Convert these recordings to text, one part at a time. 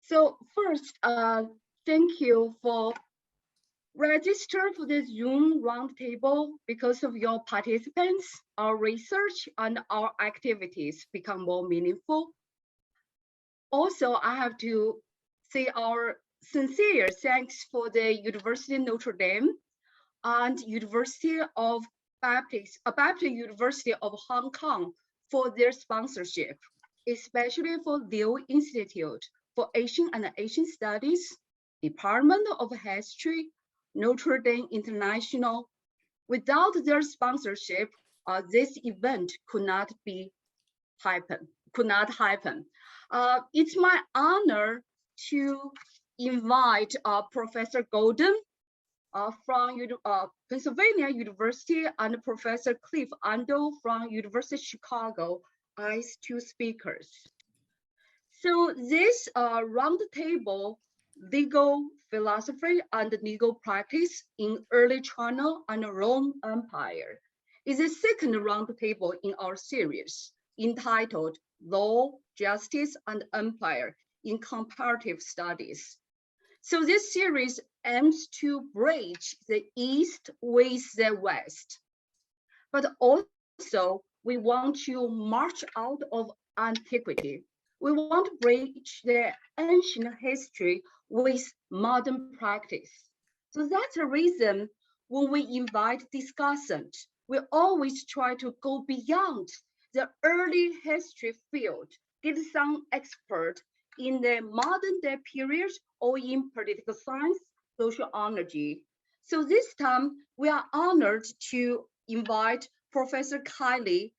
So first, thank you for register for the Zoom roundtable. Because of your participants, our research and our activities become more meaningful. Also, I have to say our sincere thanks for the University of Notre Dame and University of Baptist University of Hong Kong for their sponsorship, especially for Liu Institute for Asian and Asian Studies, Department of History, Notre Dame International. Without their sponsorship, this event could not happen. It's my honor to invite Professor Golden from Pennsylvania University and Professor Cliff Ando from University of Chicago as two speakers. So this roundtable, legal philosophy and legal practice in early China and Rome Empire, is the second roundtable in our series entitled Law, Justice, and Empire in Comparative Studies. So this series aims to bridge the East with the West, but also we want to march out of antiquity. We want to bridge the ancient history with modern practice. So that's the reason when we invite discussants, we always try to go beyond the early history field, get some expert in the modern day period or in political science, sociology. So this time we are honored to invite Professor Kylie,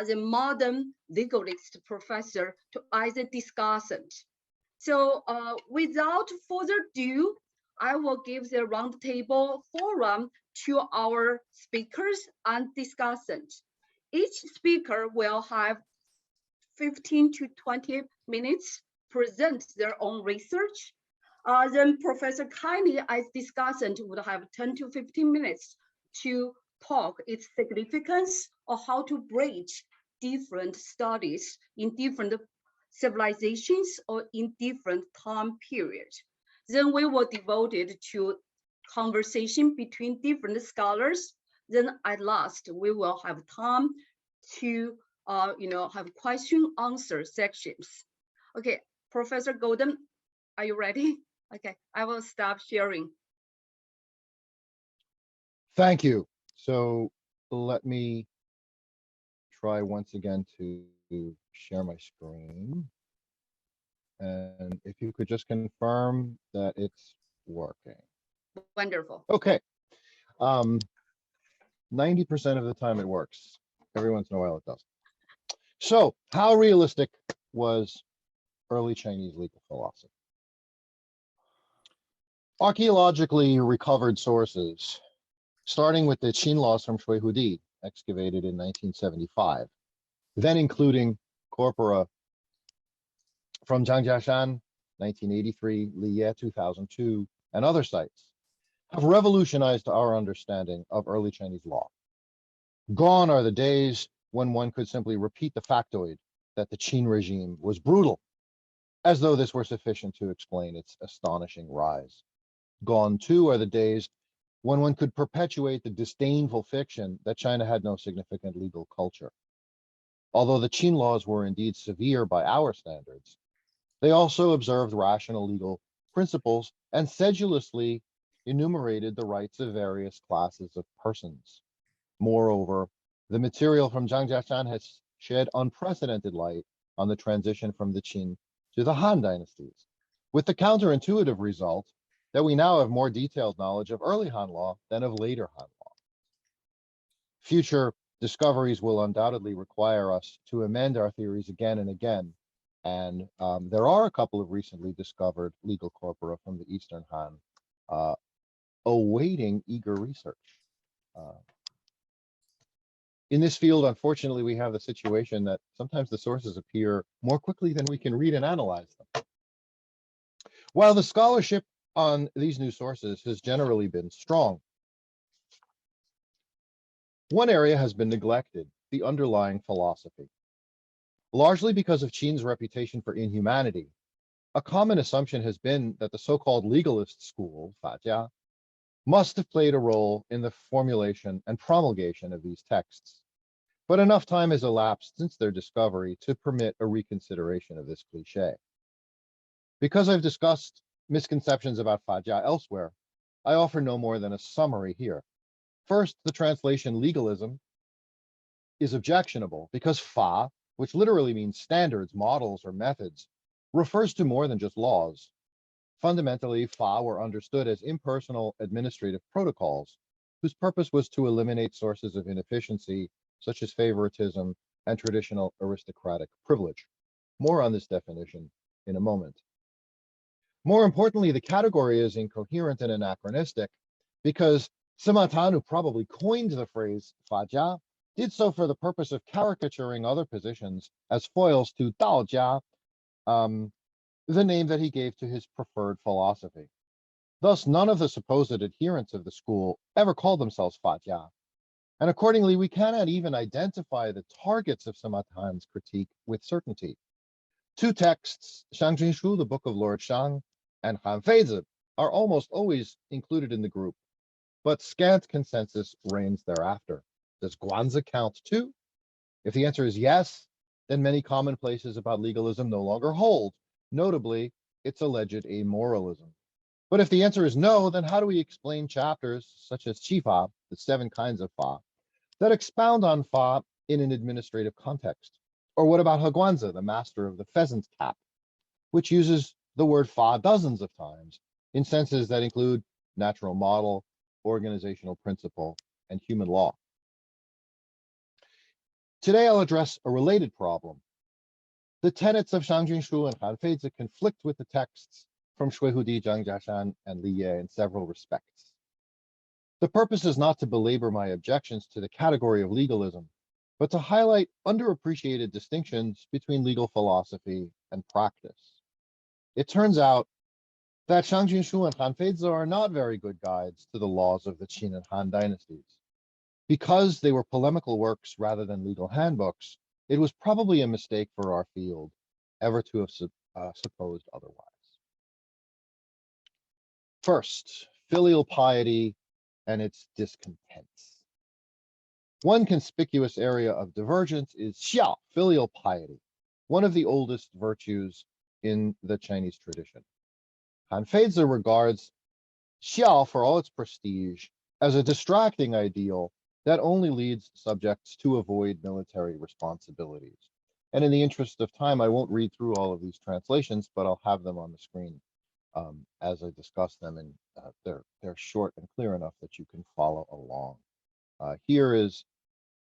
the modern legalist professor, to as a discussant. So without further ado, I will give the roundtable forum to our speakers and discussants. Each speaker will have 15 to 20 minutes present their own research. Then Professor Kylie as discussant would have 10 to 15 minutes to talk its significance or how to bridge different studies in different civilizations or in different time periods. Then we will devote it to conversation between different scholars. Then at last, we will have time to have question answer sections. Okay, Professor Golden, are you ready? Okay, I will stop sharing. Thank you. So let me try once again to share my screen. And if you could just confirm that it's working. Wonderful. Okay. 90% of the time it works. Every once in a while it doesn't. So how realistic was early Chinese legal philosophy? Archaeologically recovered sources, starting with the Qin laws from Shui Hudi, excavated in 1975, then including corpora from Zhang Jiashan, 1983, Li Ye, 2002, and other sites, have revolutionized our understanding of early Chinese law. Gone are the days when one could simply repeat the factoid that the Qin regime was brutal, as though this were sufficient to explain its astonishing rise. Gone, too, are the days when one could perpetuate the disdainful fiction that China had no significant legal culture. Although the Qin laws were indeed severe by our standards, they also observed rational legal principles and sedulously enumerated the rights of various classes of persons. Moreover, the material from Zhang Jiashan has shed unprecedented light on the transition from the Qin to the Han dynasties, with the counterintuitive result that we now have more detailed knowledge of early Han law than of later Han law. Future discoveries will undoubtedly require us to amend our theories again and again, and there are a couple of recently discovered legal corpora from the Eastern Han awaiting eager research. In this field, unfortunately, we have the situation that sometimes the sources appear more quickly than we can read and analyze them. While the scholarship on these new sources has generally been strong, one area has been neglected: the underlying philosophy. Largely because of Qin's reputation for inhumanity, a common assumption has been that the so-called legalist school, Fajia, must have played a role in the formulation and promulgation of these texts. But enough time has elapsed since their discovery to permit a reconsideration of this cliché. Because I've discussed misconceptions about Fajia elsewhere, I offer no more than a summary here. First, the translation legalism is objectionable because Fa, which literally means standards, models, or methods, refers to more than just laws. Fundamentally, Fa were understood as impersonal administrative protocols whose purpose was to eliminate sources of inefficiency, such as favoritism and traditional aristocratic privilege. More on this definition in a moment. More importantly, the category is incoherent and anachronistic because Sima Tan, who probably coined the phrase Fajia, did so for the purpose of caricaturing other positions as foils to Daojia, the name that he gave to his preferred philosophy. Thus, none of the supposed adherents of the school ever called themselves Fajia, and accordingly, we cannot even identify the targets of Sima Tan's critique with certainty. Two texts, Shang Junshu, the Book of Lord Shang, and Han Feizi, are almost always included in the group, but scant consensus reigns thereafter. Does Guanzi count too? If the answer is yes, then many commonplaces about legalism no longer hold, notably its alleged amoralism. But if the answer is no, then how do we explain chapters such as Shifa, the 7 kinds of Fa, that expound on Fa in an administrative context? Or what about Higuanza, the master of the pheasant cap, which uses the word Fa dozens of times in senses that include natural model, organizational principle, and human law? Today, I'll address a related problem. The tenets of Shang Junshu and Han Feizi conflict with the texts from Shuihudi, Zhang Jiashan, and Li Ye in several respects. The purpose is not to belabor my objections to the category of legalism, but to highlight underappreciated distinctions between legal philosophy and practice. It turns out that Shang Junshu and Han Feizi are not very good guides to the laws of the Qin and Han dynasties. Because they were polemical works rather than legal handbooks, it was probably a mistake for our field ever to have supposed otherwise. First, filial piety and its discontents. One conspicuous area of divergence is xiao, filial piety, one of the oldest virtues in the Chinese tradition. Han Feizi regards xiao, for all its prestige, as a distracting ideal that only leads subjects to avoid military responsibilities. And in the interest of time, I won't read through all of these translations, but I'll have them on the screen as I discuss them, and they're short and clear enough that you can follow along. Here is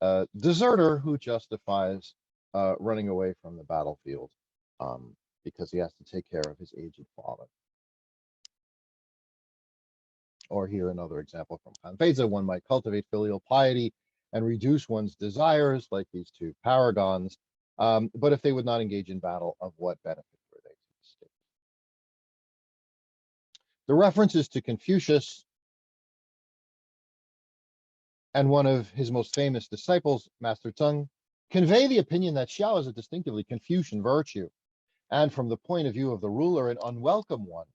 a deserter who justifies running away from the battlefield because he has to take care of his aged father. Or here another example from Han Feizi: one might cultivate filial piety and reduce one's desires, like these two paragons, but if they would not engage in battle, of what benefit were they to the state? The references to Confucius and one of his most famous disciples, Master Zheng, convey the opinion that xiao is a distinctively Confucian virtue, and from the point of view of the ruler, an unwelcome one.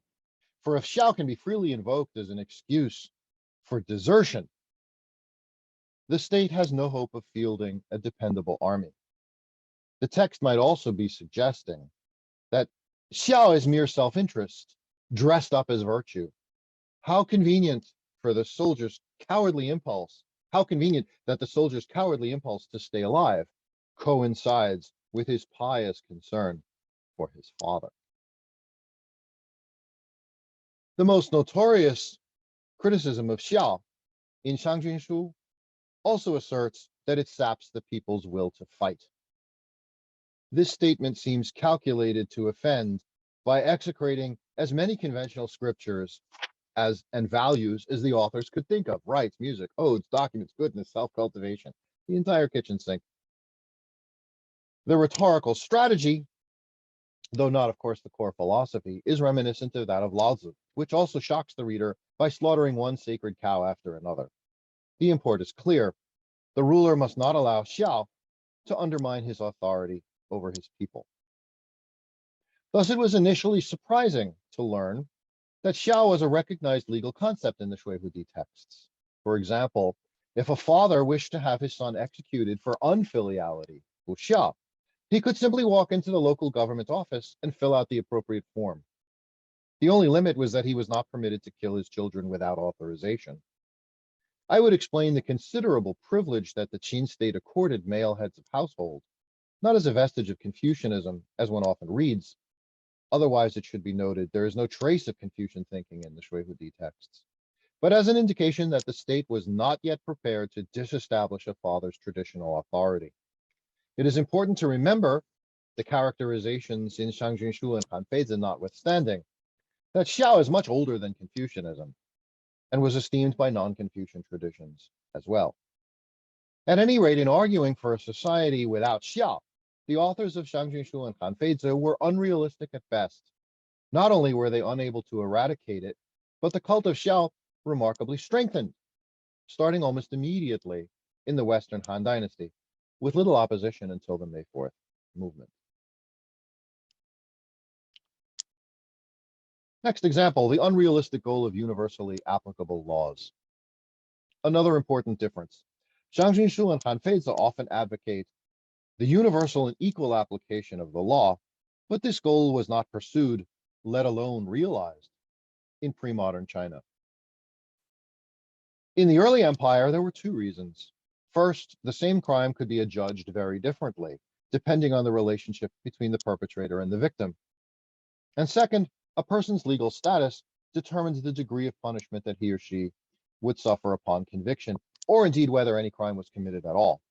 For if xiao can be freely invoked as an excuse for desertion, the state has no hope of fielding a dependable army. The text might also be suggesting that xiao is mere self-interest dressed up as virtue. How convenient for the soldier's cowardly impulse, how convenient that the soldier's cowardly impulse to stay alive coincides with his pious concern for his father. The most notorious criticism of xiao in Shang Junshu also asserts that it saps the people's will to fight. This statement seems calculated to offend by execrating as many conventional scriptures and values as the authors could think of: rites, music, odes, documents, goodness, self-cultivation, the entire kitchen sink. The rhetorical strategy, though not, of course, the core philosophy, is reminiscent of that of Lao Tzu, which also shocks the reader by slaughtering one sacred cow after another. The import is clear. The ruler must not allow xiao to undermine his authority over his people. Thus, it was initially surprising to learn that xiao was a recognized legal concept in the Shui texts. For example, if a father wished to have his son executed for unfiliality, wu xia, he could simply walk into the local government office and fill out the appropriate form. The only limit was that he was not permitted to kill his children without authorization. I would explain the considerable privilege that the Qin state accorded male heads of household, not as a vestige of Confucianism, as one often reads. Otherwise, it should be noted there is no trace of Confucian thinking in the Shui texts, but as an indication that the state was not yet prepared to disestablish a father's traditional authority. It is important to remember, the characterizations in Shang Junshu and Han Feizi notwithstanding, that xiao is much older than Confucianism and was esteemed by non-Confucian traditions as well. At any rate, in arguing for a society without xiao, the authors of Shang Junshu and Han Feizi were unrealistic at best. Not only were they unable to eradicate it, but the cult of xiao remarkably strengthened, starting almost immediately in the Western Han Dynasty, with little opposition until the May 4th movement. Next example, the unrealistic goal of universally applicable laws. Another important difference. Zhang Junshu and Han Feizi often advocate the universal and equal application of the law, but this goal was not pursued, let alone realized, in pre-modern China. In the early empire, there were two reasons. First, the same crime could be adjudged very differently, depending on the relationship between the perpetrator and the victim. And second, a person's legal status determines the degree of punishment that he or she would suffer upon conviction, or indeed whether any crime was committed at all.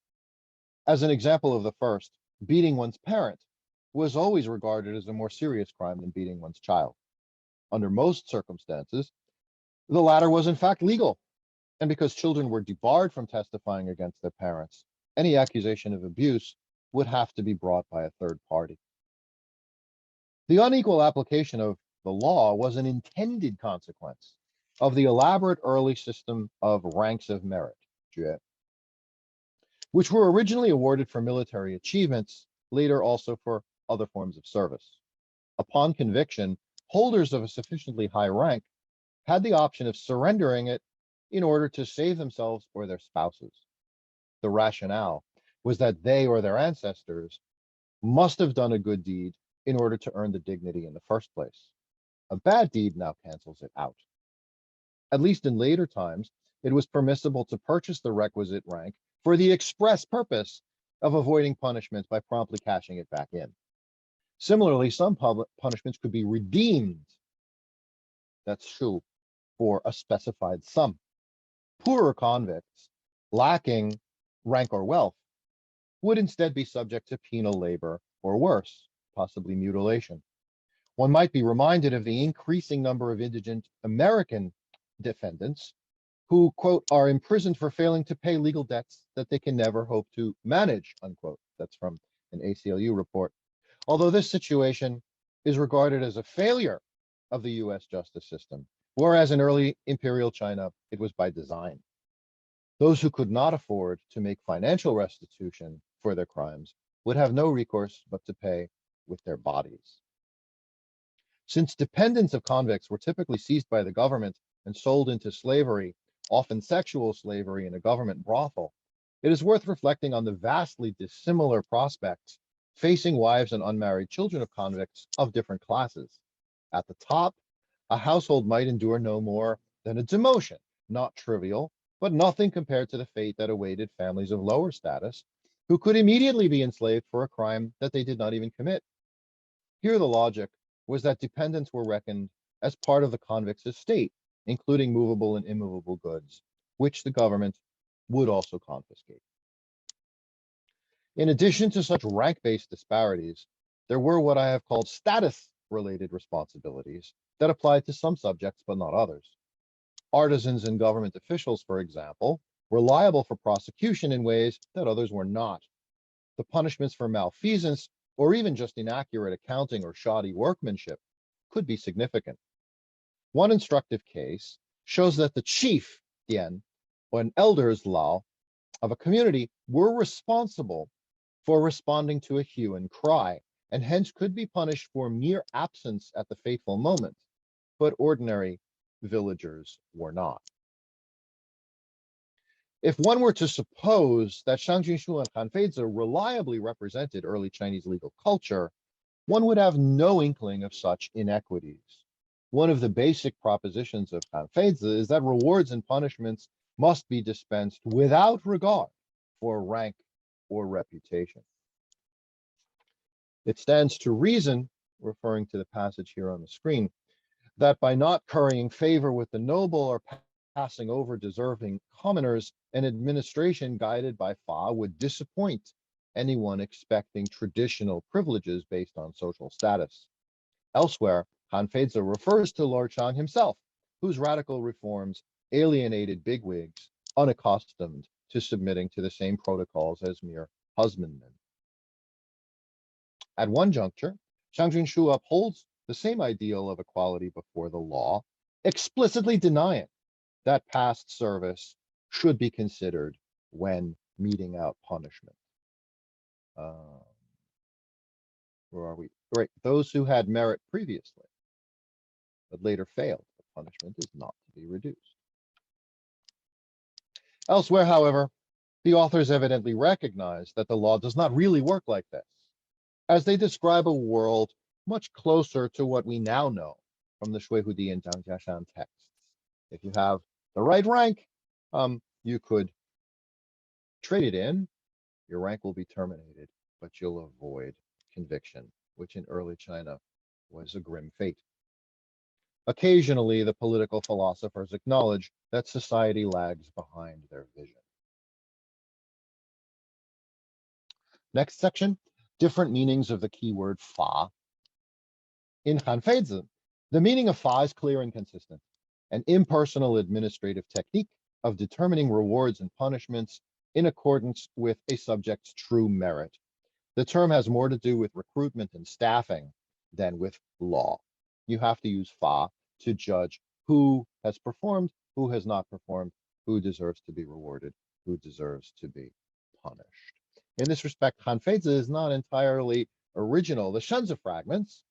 As an example of the first, beating one's parent was always regarded as a more serious crime than beating one's child. Under most circumstances, the latter was in fact legal. And because children were debarred from testifying against their parents, any accusation of abuse would have to be brought by a third party. The unequal application of the law was an intended consequence of the elaborate early system of ranks of merit, which were originally awarded for military achievements, later also for other forms of service. Upon conviction, holders of a sufficiently high rank had the option of surrendering it in order to save themselves or their spouses. The rationale was that they or their ancestors must have done a good deed in order to earn the dignity in the first place. A bad deed now cancels it out. At least in later times, it was permissible to purchase the requisite rank for the express purpose of avoiding punishment by promptly cashing it back in. Similarly, some public punishments could be redeemed, that's true, for a specified sum. Poorer convicts, lacking rank or wealth, would instead be subject to penal labor or worse, possibly mutilation. One might be reminded of the increasing number of indigent American defendants who, quote, are imprisoned for failing to pay legal debts that they can never hope to manage, unquote. That's from an ACLU report. Although this situation is regarded as a failure of the US justice system, whereas in early imperial China, it was by design. Those who could not afford to make financial restitution for their crimes would have no recourse but to pay with their bodies. Since dependents of convicts were typically seized by the government and sold into slavery, often sexual slavery in a government brothel, it is worth reflecting on the vastly dissimilar prospects facing wives and unmarried children of convicts of different classes. At the top, a household might endure no more than a demotion, not trivial, but nothing compared to the fate that awaited families of lower status, who could immediately be enslaved for a crime that they did not even commit. Here the logic was that dependents were reckoned as part of the convict's estate, including movable and immovable goods, which the government would also confiscate. In addition to such rank-based disparities, there were what I have called status-related responsibilities that applied to some subjects but not others. Artisans and government officials, for example, were liable for prosecution in ways that others were not. The punishments for malfeasance, or even just inaccurate accounting or shoddy workmanship, could be significant. One instructive case shows that the chief, Dian, or an elder's law of a community were responsible for responding to a hue and cry, and hence could be punished for mere absence at the fateful moment, but ordinary villagers were not. If one were to suppose that Shang Junshu and Han Feizi reliably represented early Chinese legal culture, one would have no inkling of such inequities. One of the basic propositions of Han Feizi is that rewards and punishments must be dispensed without regard for rank or reputation. It stands to reason, referring to the passage here on the screen, that by not currying favor with the noble or passing over deserving commoners, an administration guided by Fa would disappoint anyone expecting traditional privileges based on social status. Elsewhere, Han Feizi refers to Lord Shang himself, whose radical reforms alienated bigwigs unaccustomed to submitting to the same protocols as mere husbandmen. At one juncture, Shang Junshu upholds the same ideal of equality before the law, explicitly denying that past service should be considered when meting out punishment. Where are we? Right, those who had merit previously, but later failed, the punishment is not to be reduced. Elsewhere, however, the authors evidently recognize that the law does not really work like this, as they describe a world much closer to what we now know from the Shuihudi and Zhang Jiashan texts. If you have the right rank, you could trade it in, your rank will be terminated, but you'll avoid conviction, which in early China was a grim fate. Occasionally, the political philosophers acknowledge that society lags behind their vision. Next section, different meanings of the keyword fa. In Han Feizi, the meaning of fa is clear and consistent, an impersonal administrative technique of determining rewards and punishments in accordance with a subject's true merit. The term has more to do with recruitment and staffing than with law. You have to use fa to judge who has performed, who has not performed, who deserves to be rewarded, who deserves to be punished. In this respect, Han Feizi is not entirely original. The Shenzi fragments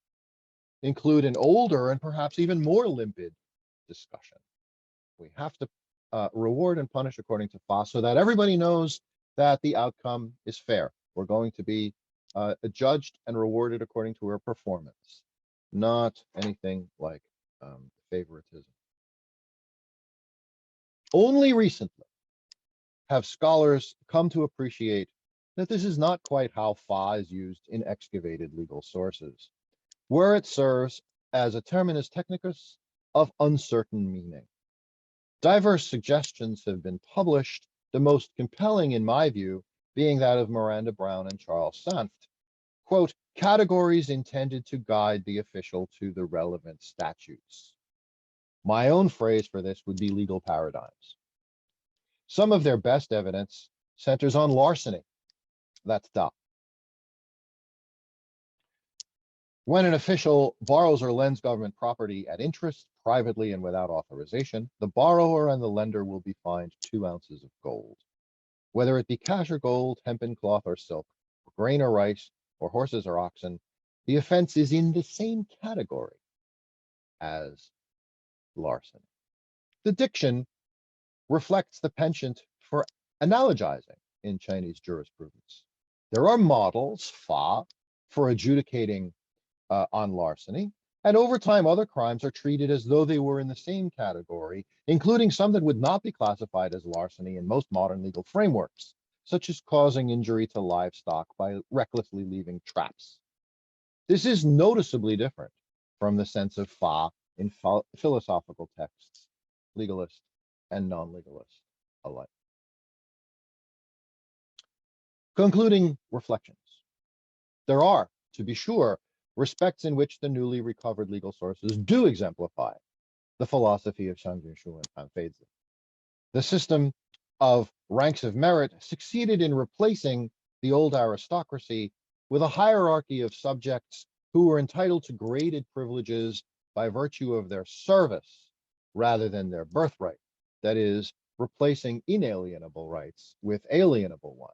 include an older and perhaps even more limpid discussion. We have to reward and punish according to Fa so that everybody knows that the outcome is fair. We're going to be judged and rewarded according to our performance, not anything like favoritism. Only recently have scholars come to appreciate that this is not quite how Fa is used in excavated legal sources, where it serves as a terminus technicus of uncertain meaning. Diverse suggestions have been published, the most compelling in my view being that of Miranda Brown and Charles Sanft. Quote, categories intended to guide the official to the relevant statutes. My own phrase for this would be legal paradigms. Some of their best evidence centers on larceny. That's da. When an official borrows or lends government property at interest, privately and without authorization, the borrower and the lender will be fined 2 ounces of gold. Whether it be cash or gold, hempen cloth or silk, grain or rice, or horses or oxen, the offense is in the same category as larceny. The diction reflects the penchant for analogizing in Chinese jurisprudence. There are models, fa, for adjudicating on larceny, and over time other crimes are treated as though they were in the same category, including some that would not be classified as larceny in most modern legal frameworks, such as causing injury to livestock by recklessly leaving traps. This is noticeably different from the sense of fa in philosophical texts, legalist and non-legalist alike. Concluding reflections. There are, to be sure, respects in which the newly recovered legal sources do exemplify the philosophy of Shang Junshu and Han Feizi. The system of ranks of merit succeeded in replacing the old aristocracy with a hierarchy of subjects who were entitled to graded privileges by virtue of their service rather than their birthright, that is, replacing inalienable rights with alienable ones.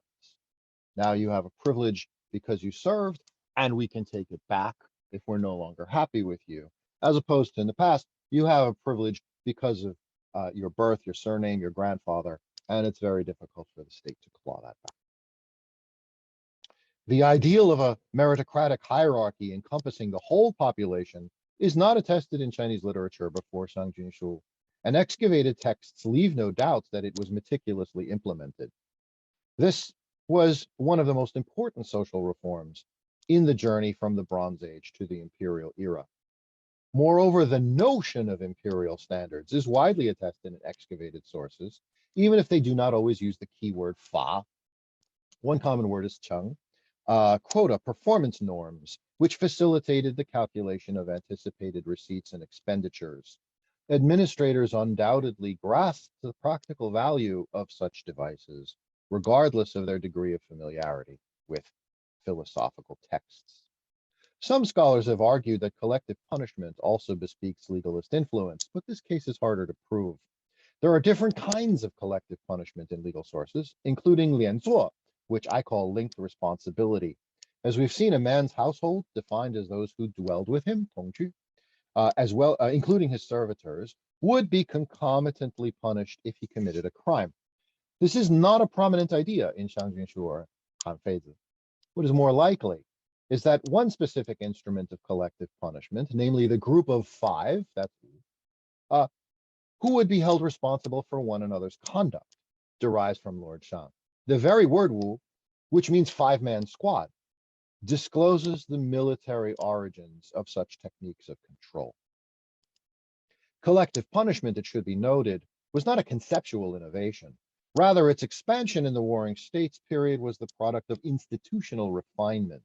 Now you have a privilege because you served, and we can take it back if we're no longer happy with you, as opposed to in the past, you have a privilege because of your birth, your surname, your grandfather, and it's very difficult for the state to claw that back. The ideal of a meritocratic hierarchy encompassing the whole population is not attested in Chinese literature before Shang Junshu, and excavated texts leave no doubts that it was meticulously implemented. This was one of the most important social reforms in the journey from the Bronze Age to the imperial era. Moreover, the notion of imperial standards is widely attested in excavated sources, even if they do not always use the keyword fa. One common word is cheng, quota, performance norms, which facilitated the calculation of anticipated receipts and expenditures. Administrators undoubtedly grasped the practical value of such devices, regardless of their degree of familiarity with philosophical texts. Some scholars have argued that collective punishment also bespeaks legalist influence, but this case is harder to prove. There are different kinds of collective punishment in legal sources, including lianzuo, which I call linked responsibility. As we've seen, a man's household, defined as those who dwelled with him, tongju, as well, including his servitors, would be concomitantly punished if he committed a crime. This is not a prominent idea in Shangjunshu or Hanfeizi. What is more likely is that one specific instrument of collective punishment, namely the group of five, that's who would be held responsible for one another's conduct, derives from Lord Shang. The very word wu, which means five-man squad, discloses the military origins of such techniques of control. Collective punishment, it should be noted, was not a conceptual innovation. Rather, its expansion in the Warring States period was the product of institutional refinement.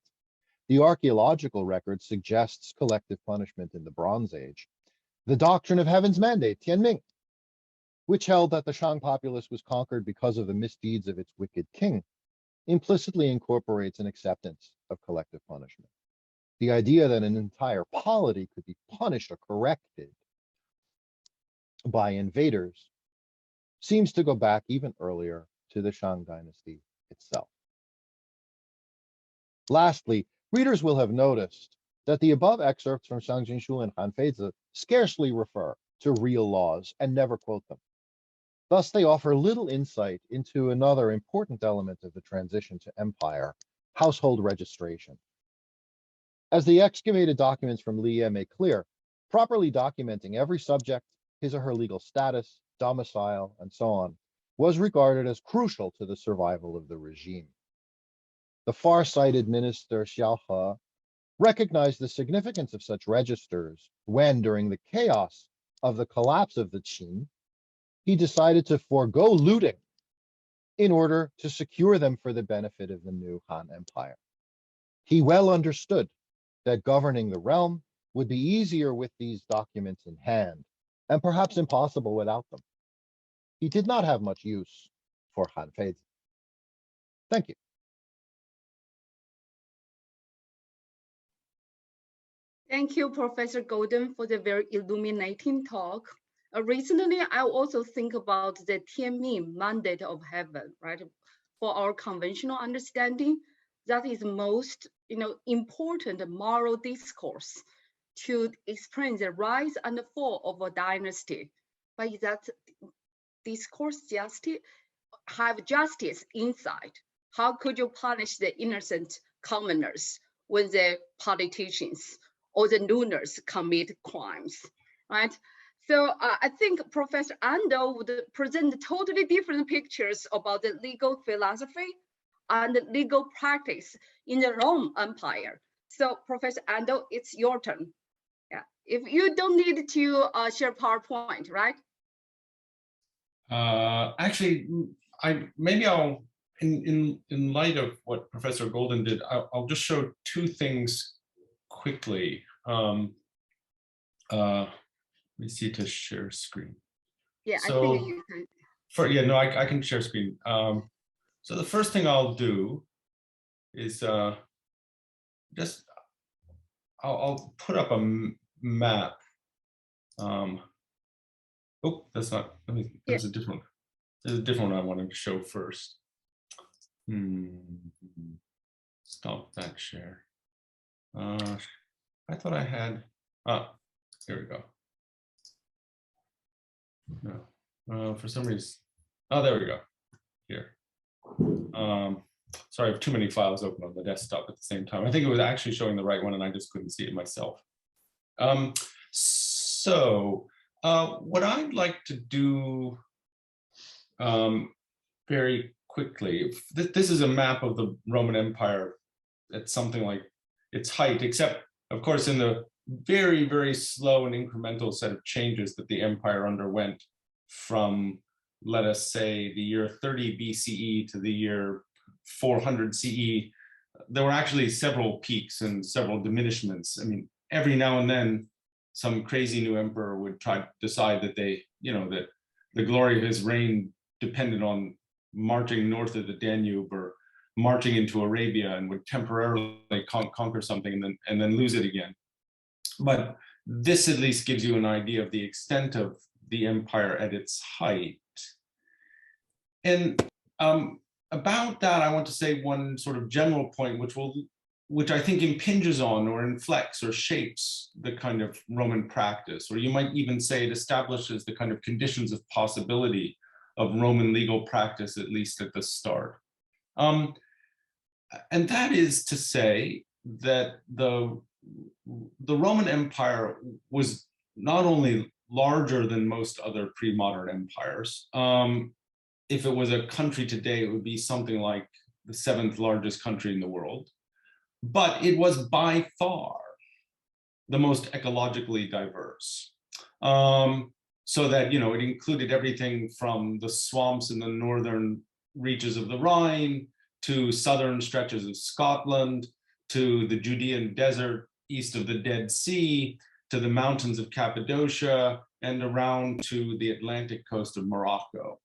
The archaeological record suggests collective punishment in the Bronze Age. The doctrine of heaven's mandate, Tianming, which held that the Shang populace was conquered because of the misdeeds of its wicked king, implicitly incorporates an acceptance of collective punishment. The idea that an entire polity could be punished or corrected by invaders seems to go back even earlier to the Shang dynasty itself. Lastly, readers will have noticed that the above excerpts from Shang Junshu and Hanfeizi scarcely refer to real laws and never quote them. Thus, they offer little insight into another important element of the transition to empire, household registration. As the excavated documents from Liye make clear, properly documenting every subject, his or her legal status, domicile, and so on, was regarded as crucial to the survival of the regime. The far-sighted minister Xiao He recognized the significance of such registers when, during the chaos of the collapse of the Qin, he decided to forego looting in order to secure them for the benefit of the new Han Empire. He well understood that governing the realm would be easier with these documents in hand, and perhaps impossible without them. He did not have much use for Hanfeizi. Thank you. Thank you, Professor Golden, for the very illuminating talk. Recently, I also think about the Tianming mandate of heaven, right? For our conventional understanding, that is most, important moral discourse to explain the rise and fall of a dynasty. But is that discourse have justice inside? How could you punish the innocent commoners when the politicians or the lunars commit crimes, right? So I think Professor Ando would present totally different pictures about the legal philosophy and the legal practice in the Rome Empire. So Professor Ando, it's your turn. Yeah, if you don't need to share PowerPoint, right? Actually, I'll in light of what Professor Golden did, I'll just show two things quickly. Let me see to share screen. Yeah, so, I think you can. I can share screen. So the first thing I'll do is I'll put up a map. Oh, that's not. There's a different. There's a different one I wanted to show first. Stop that share. I thought I had, here we go. No, for some reason, oh, there we go, here. Sorry, I have too many files open on the desktop at the same time. I think it was actually showing the right one and I just couldn't see it myself. What I'd like to do very quickly, this is a map of the Roman Empire at something like its height, except of course in the very, very slow and incremental set of changes that the empire underwent from, let us say, the year 30 BCE to the year 400 CE. There were actually several peaks and several diminishments. I mean, every now and then, some crazy new emperor would try to decide that that the glory of his reign depended on marching north of the Danube or marching into Arabia, and would temporarily conquer something and then lose it again. But this at least gives you an idea of the extent of the empire at its height. And about that, I want to say one sort of general point, which I think impinges on or inflects or shapes the kind of Roman practice, or you might even say it establishes the kind of conditions of possibility of Roman legal practice, at least at the start. And that is to say that the Roman Empire was not only larger than most other pre-modern empires. If it was a country today, it would be something like the 7th largest country in the world. But it was by far the most ecologically diverse. So that, it included everything from the swamps in the northern reaches of the Rhine, to southern stretches of Scotland, to the Judean desert east of the Dead Sea, to the mountains of Cappadocia, and around to the Atlantic coast of Morocco.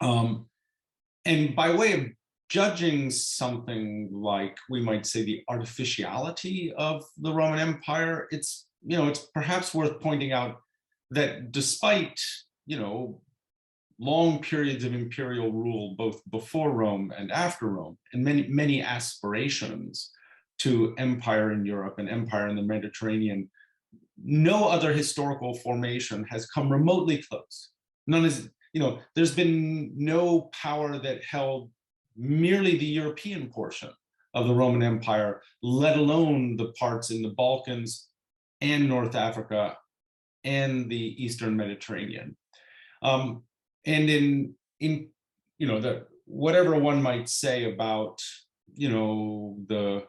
And by way of judging something like, we might say, the artificiality of the Roman Empire, it's perhaps worth pointing out that despite, long periods of imperial rule, both before Rome and after Rome, and many aspirations to empire in Europe and empire in the Mediterranean, no other historical formation has come remotely close. None is, there's been no power that held merely the European portion of the Roman Empire, let alone the parts in the Balkans and North Africa and the Eastern Mediterranean. And in that whatever one might say about the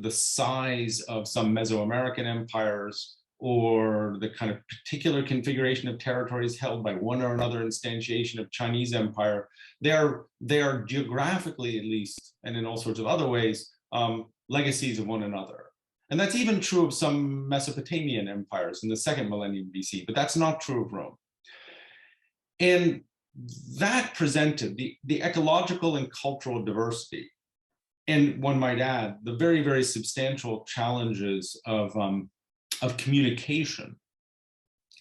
size of some Mesoamerican empires, or the kind of particular configuration of territories held by one or another instantiation of Chinese empire, they are geographically, at least, and in all sorts of other ways, legacies of one another. And that's even true of some Mesopotamian empires in the 2nd millennium BC, but that's not true of Rome. And that presented the ecological and cultural diversity, and one might add, the very, very substantial challenges of communication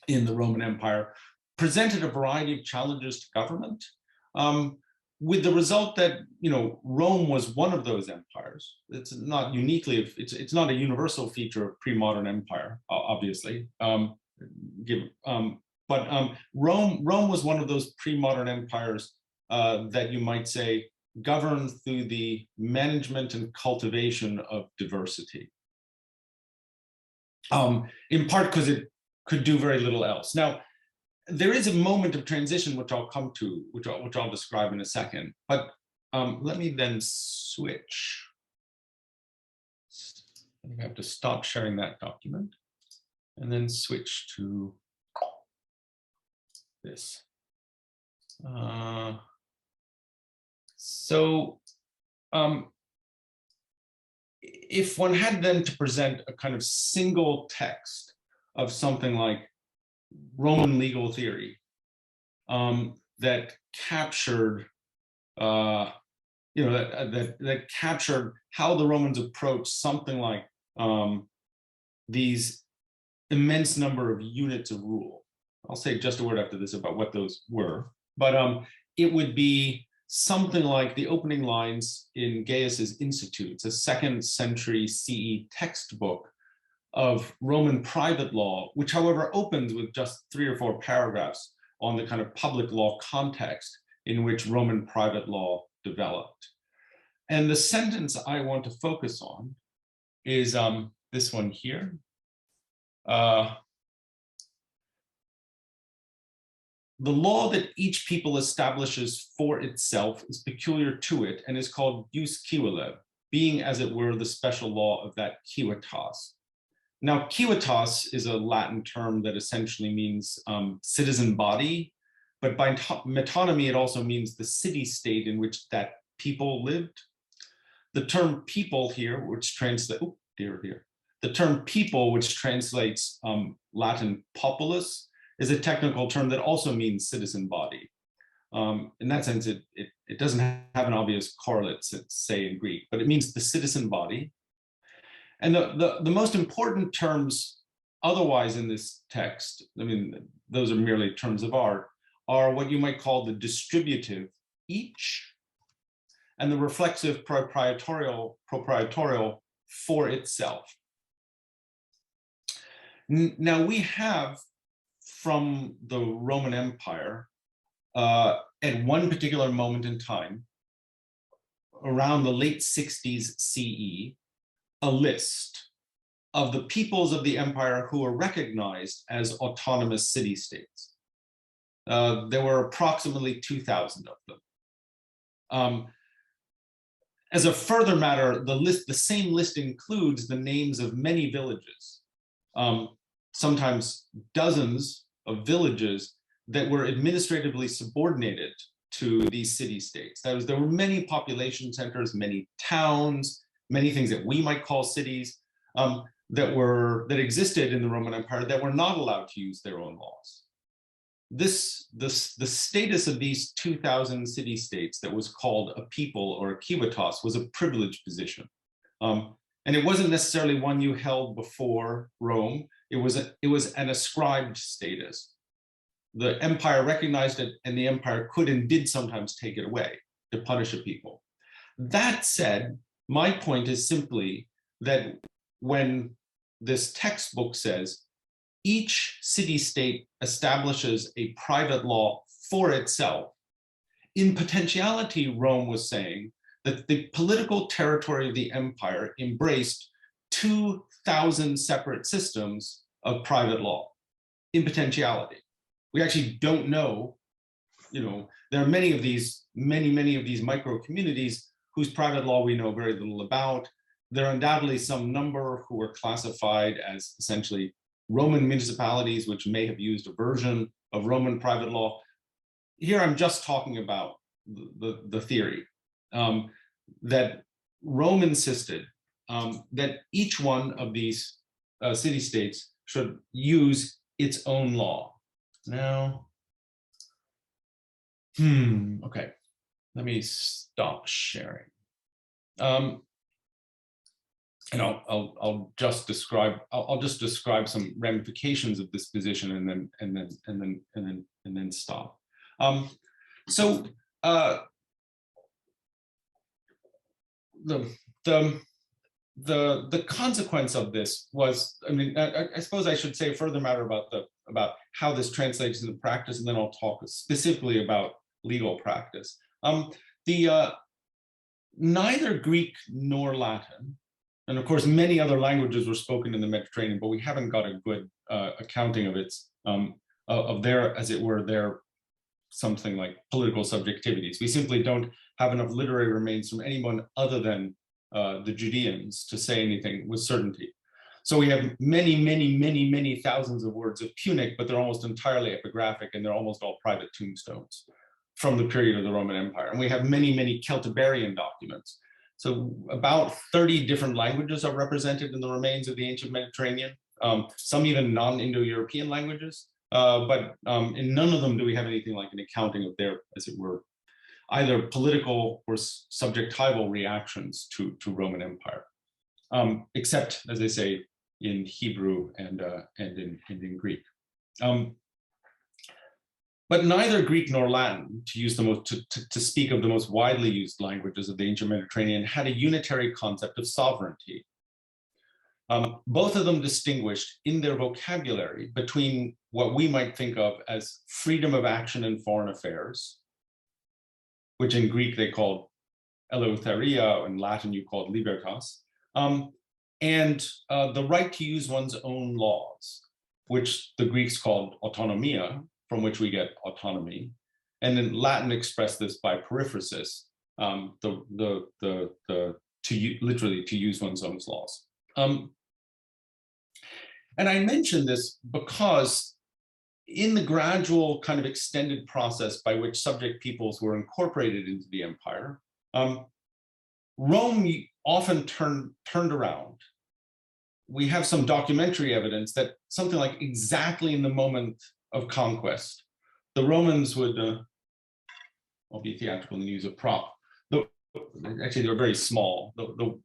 in the Roman Empire, presented a variety of challenges to government, with the result that Rome was one of those empires. It's not uniquely, it's not a universal feature of pre-modern empire, obviously. But Rome was one of those pre-modern empires that you might say governed through the management and cultivation of diversity. In part because it could do very little else. Now, there is a moment of transition which I'll come to, which I'll describe in a second. But let me then switch. I think I have to stop sharing that document and then switch to this. If one had then to present a kind of single text of something like Roman legal theory that captured, that captured how the Romans approached something like these immense number of units of rule. I'll say just a word after this about what those were, but it would be something like the opening lines in Gaius's Institute. It's a 2nd century CE textbook of Roman private law, which however opens with just 3 or 4 paragraphs on the kind of public law context in which Roman private law developed. And the sentence I want to focus on is this one here. The law that each people establishes for itself is peculiar to it and is called jus civile, being as it were the special law of that civitas. Now, civitas is a Latin term that essentially means citizen body, but by metonymy, it also means the city-state in which that people lived. The term people here, which translates, the term people, which translates Latin populus, is a technical term that also means citizen body. In that sense, it doesn't have an obvious correlate, say in Greek, but it means the citizen body. And the most important terms otherwise in this text, I mean, those are merely terms of art, are what you might call the distributive each and the reflexive proprietorial for itself. Now we have from the Roman Empire at one particular moment in time, around the late 60s CE, a list of the peoples of the empire who are recognized as autonomous city-states. There were approximately 2,000 of them. As a further matter, the same list includes the names of many villages, sometimes dozens of villages that were administratively subordinated to these city-states. That is, there were many population centers, many towns, many things that we might call cities that existed in the Roman Empire that were not allowed to use their own laws. The status of these 2,000 city-states that was called a people or a civitas was a privileged position. And it wasn't necessarily one you held before Rome. It was an ascribed status. The empire recognized it, and the empire could and did sometimes take it away to punish a people. That said, my point is simply that when this textbook says each city-state establishes a private law for itself, in potentiality, Rome was saying that the political territory of the empire embraced 2,000 separate systems of private law in potentiality. We actually don't know, there are many of these micro communities whose private law we know very little about. There are undoubtedly some number who are classified as essentially Roman municipalities, which may have used a version of Roman private law. Here I'm just talking about the theory that Rome insisted that each one of these city-states should use its own law. Now, okay, let me stop sharing. And I'll just describe some ramifications of this position and then stop. The consequence of this was, I suppose I should say a further matter about how this translates into practice, and then I'll talk specifically about legal practice. Neither Greek nor Latin, and of course many other languages were spoken in the Mediterranean, but we haven't got a good accounting of its of their, as it were, their something like political subjectivities. We simply don't have enough literary remains from anyone other than the Judeans to say anything with certainty. So we have many thousands of words of Punic, but they're almost entirely epigraphic, and they're almost all private tombstones from the period of the Roman Empire. And we have many Celtiberian documents. So about 30 different languages are represented in the remains of the ancient Mediterranean, some even non-Indo-European languages, but in none of them do we have anything like an accounting of their, as it were, either political or subjectival reactions to Roman Empire, except, as I say, in Hebrew and in Greek. But neither Greek nor Latin, to use the most to speak of the most widely used languages of the ancient Mediterranean, had a unitary concept of sovereignty. Both of them distinguished in their vocabulary between what we might think of as freedom of action in foreign affairs, which in Greek they called eleutheria, in Latin you called libertas, and the right to use one's own laws, which the Greeks called autonomia, from which we get autonomy, and then Latin expressed this by periphrasis, literally to use one's own laws. And I mention this because in the gradual kind of extended process by which subject peoples were incorporated into the empire, Rome often turned around. We have some documentary evidence that something like exactly in the moment of conquest, the Romans would, I'll be theatrical and use a prop. Actually, they were very small. The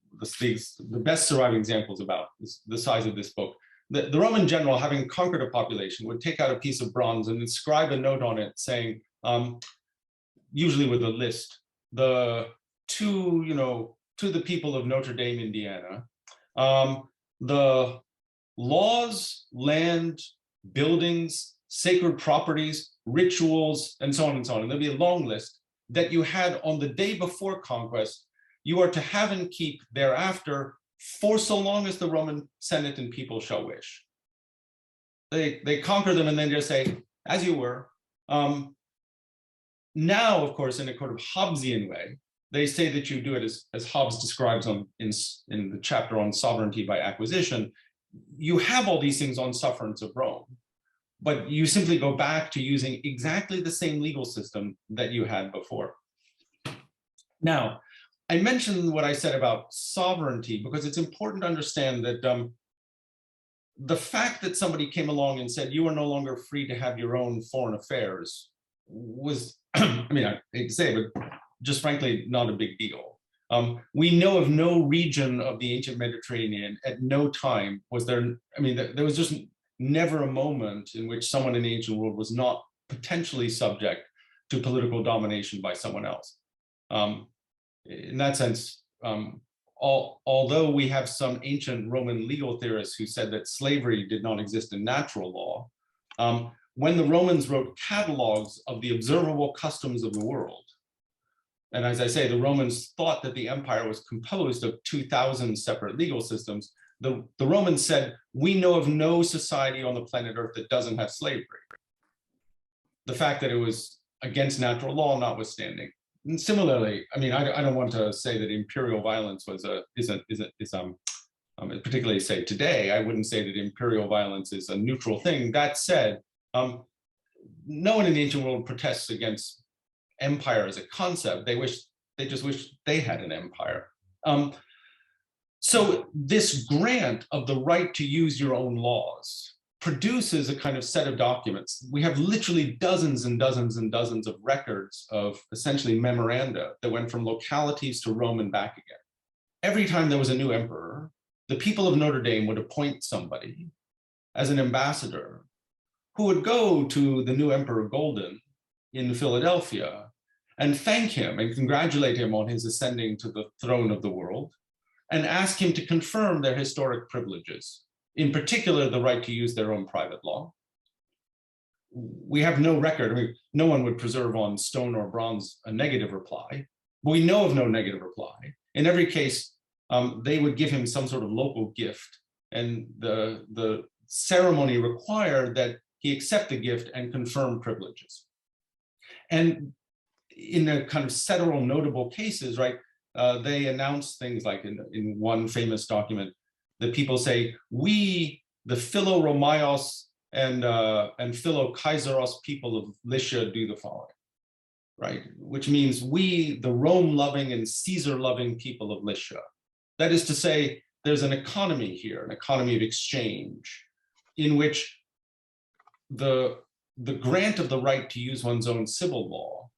best surviving examples about the size of this book. The Roman general, having conquered a population, would take out a piece of bronze and inscribe a note on it saying, usually with a list, to the people of Notre Dame, Indiana, the laws, land, buildings, sacred properties, rituals, and so on and so on. And there'll be a long list that you had on the day before conquest, you are to have and keep thereafter for so long as the Roman Senate and people shall wish. They conquer them and then just say, as you were. Now, of course, in a kind of Hobbesian way, they say that you do it as Hobbes describes in the chapter on sovereignty by acquisition. You have all these things on sufferance of Rome, but you simply go back to using exactly the same legal system that you had before. Now, I mentioned what I said about sovereignty because it's important to understand that the fact that somebody came along and said you are no longer free to have your own foreign affairs was, I mean, I hate to say it, but just frankly, not a big deal. We know of no region of the ancient Mediterranean at no time was there, I mean, there was just never a moment in which someone in the ancient world was not potentially subject to political domination by someone else. In that sense, although we have some ancient Roman legal theorists who said that slavery did not exist in natural law, when the Romans wrote catalogs of the observable customs of the world, and as I say, the Romans thought that the empire was composed of 2,000 separate legal systems, the Romans said, we know of no society on the planet Earth that doesn't have slavery. The fact that it was against natural law notwithstanding. And similarly, I mean, I don't want to say that imperial violence was particularly say today, I wouldn't say that imperial violence is a neutral thing. That said, no one in the ancient world protests against empire as a concept. They just wish they had an empire. So this grant of the right to use your own laws produces a kind of set of documents. We have literally dozens and dozens and dozens of records of essentially memoranda that went from localities to Rome and back again. Every time there was a new emperor, the people of Notre Dame would appoint somebody as an ambassador who would go to the new Emperor Golden in Philadelphia and thank him and congratulate him on his ascending to the throne of the world and ask him to confirm their historic privileges, in particular, the right to use their own private law. We have no record, I mean, no one would preserve on stone or bronze a negative reply, but we know of no negative reply. In every case, they would give him some sort of local gift, and the ceremony required that he accept the gift and confirm privileges. And in the kind of several notable cases, right, they announce things like in one famous document, that people say, we, the Philo-Romaios and Philo-Kaiseros people of Lycia do the following, right? Which means we, the Rome-loving and Caesar-loving people of Lycia. That is to say, there's an economy here, an economy of exchange, in which the grant of the right to use one's own civil law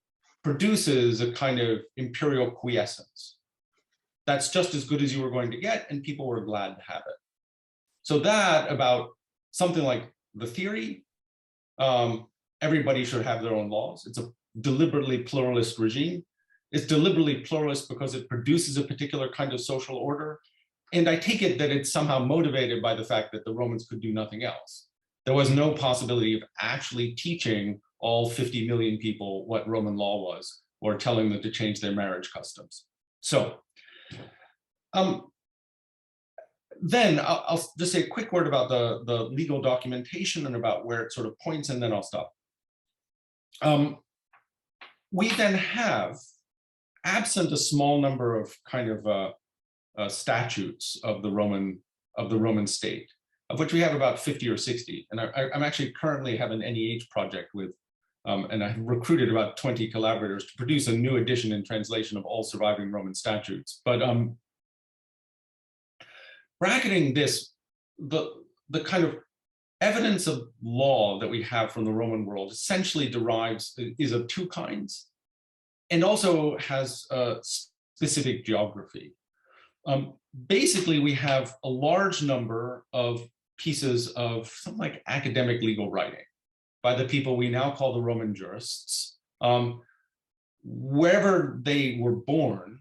produces a kind of imperial quiescence. That's just as good as you were going to get, and people were glad to have it. So that about something like the theory, everybody should have their own laws. It's a deliberately pluralist regime. It's deliberately pluralist because it produces a particular kind of social order. And I take it that it's somehow motivated by the fact that the Romans could do nothing else. There was no possibility of actually teaching all 50 million people what Roman law was, or telling them to change their marriage customs. So then I'll just say a quick word about the legal documentation and about where it sort of points, and then I'll stop. We then have, absent a small number of kind of statutes of the Roman state, of which we have about 50 or 60. And I'm actually currently have an NEH project with, and I've recruited about 20 collaborators to produce a new edition and translation of all surviving Roman statutes. But bracketing this, the kind of evidence of law that we have from the Roman world essentially is of two kinds, and also has a specific geography. Basically, we have a large number of pieces of something like academic legal writing by the people we now call the Roman jurists. Wherever they were born,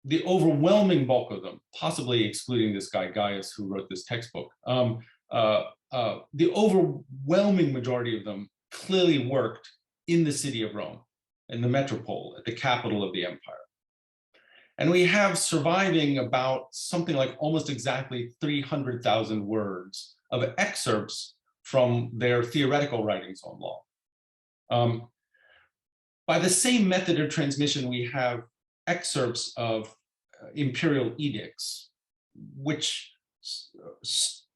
the overwhelming bulk of them, possibly excluding this guy Gaius who wrote this textbook, the overwhelming majority of them clearly worked in the city of Rome, in the metropole, at the capital of the empire. And we have surviving about something like almost exactly 300,000 words of excerpts from their theoretical writings on law. By the same method of transmission, we have excerpts of imperial edicts, which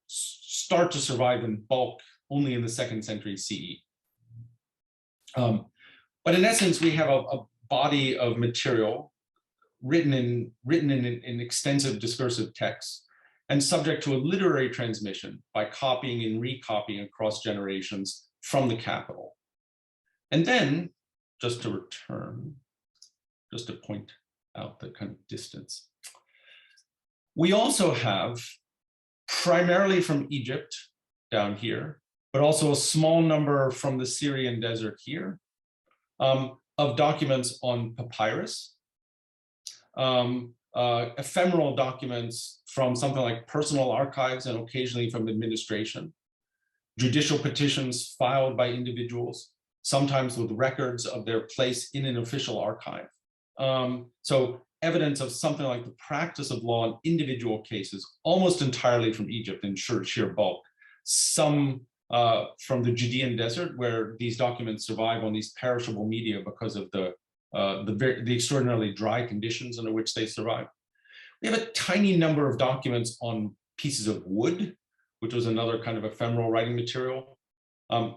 start to survive in bulk only in the 2nd century CE. But in essence, we have a body of material written in extensive discursive texts and subject to a literary transmission by copying and recopying across generations from the capital. And then, just to point out the kind of distance, we also have, primarily from Egypt down here, but also a small number from the Syrian desert here, of documents on papyrus, ephemeral documents from something like personal archives and occasionally from administration, judicial petitions filed by individuals, sometimes with records of their place in an official archive. So evidence of something like the practice of law in individual cases, almost entirely from Egypt in sheer bulk. Some from the Judean desert, where these documents survive on these perishable media because of the extraordinarily dry conditions under which they survive. We have a tiny number of documents on pieces of wood, which was another kind of ephemeral writing material.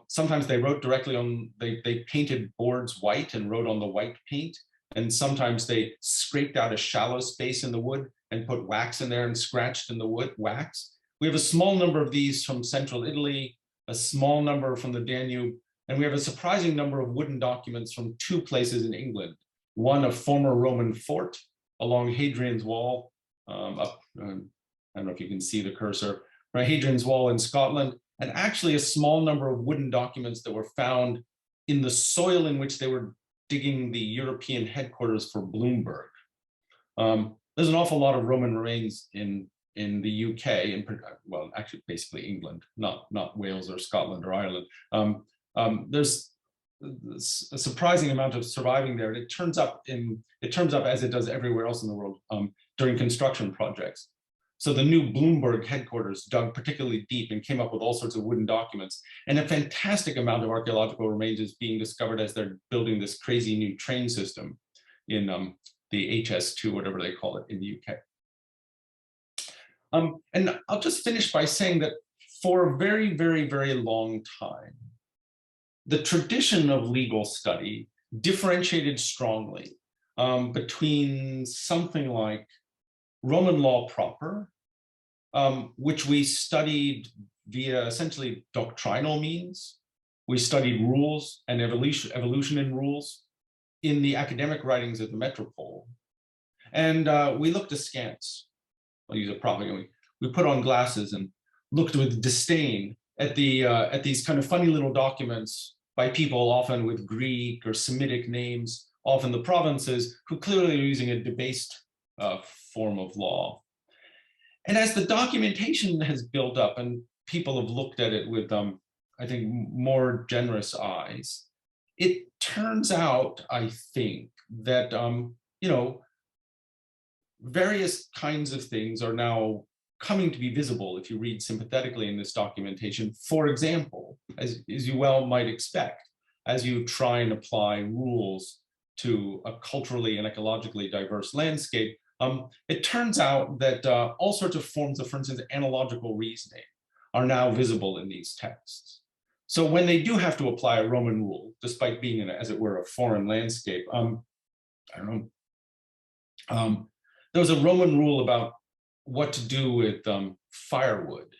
Sometimes they wrote directly on, they painted boards white and wrote on the white paint. And sometimes they scraped out a shallow space in the wood and put wax in there and scratched in the wood wax. We have a small number of these from central Italy, a small number from the Danube, and we have a surprising number of wooden documents from 2 places in England. One, a former Roman fort along Hadrian's Wall, I don't know if you can see the cursor, right, Hadrian's Wall in Scotland, and actually a small number of wooden documents that were found in the soil in which they were digging the European headquarters for Bloomberg. There's an awful lot of Roman remains in the UK, well, actually basically England, not Wales or Scotland or Ireland. There's a surprising amount of surviving there, and it turns up as it does everywhere else in the world during construction projects. So the new Bloomberg headquarters dug particularly deep and came up with all sorts of wooden documents, and a fantastic amount of archaeological remains is being discovered as they're building this crazy new train system in the HS2, whatever they call it, in the UK. And I'll just finish by saying that for a very, very, very long time, the tradition of legal study differentiated strongly between something like Roman law proper, which we studied via essentially doctrinal means. We studied rules and evolution in rules in the academic writings of the metropole. And we looked askance. I'll use it properly. We put on glasses and looked with disdain at these kind of funny little documents by people often with Greek or Semitic names, often the provinces, who clearly are using a debased form of law. And as the documentation has built up and people have looked at it with, I think, more generous eyes, it turns out, I think, that, various kinds of things are now coming to be visible if you read sympathetically in this documentation. For example, as you well might expect, as you try and apply rules to a culturally and ecologically diverse landscape, it turns out that all sorts of forms of, for instance, analogical reasoning are now visible in these texts. So when they do have to apply a Roman rule, despite being in, as it were, a foreign landscape, there was a Roman rule about what to do with firewood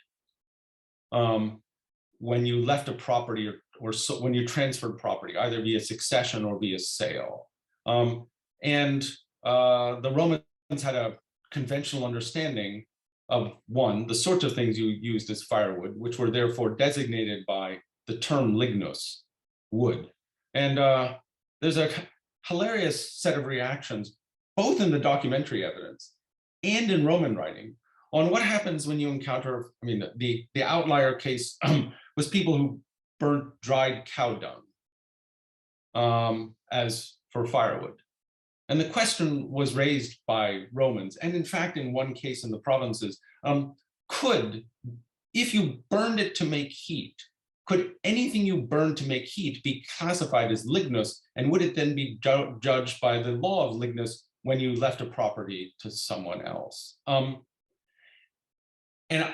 when you left a property or when you transferred property, either via succession or via sale. The Romans had a conventional understanding of, one, the sorts of things you used as firewood, which were therefore designated by the term lignus, wood. And there's a hilarious set of reactions, both in the documentary evidence and in Roman writing, on what happens when you encounter, the outlier case was people who burnt dried cow dung as for firewood. And the question was raised by Romans, and in fact, in one case in the provinces, if you burned it to make heat, could anything you burned to make heat be classified as lignus, and would it then be judged by the law of lignus when you left a property to someone else? And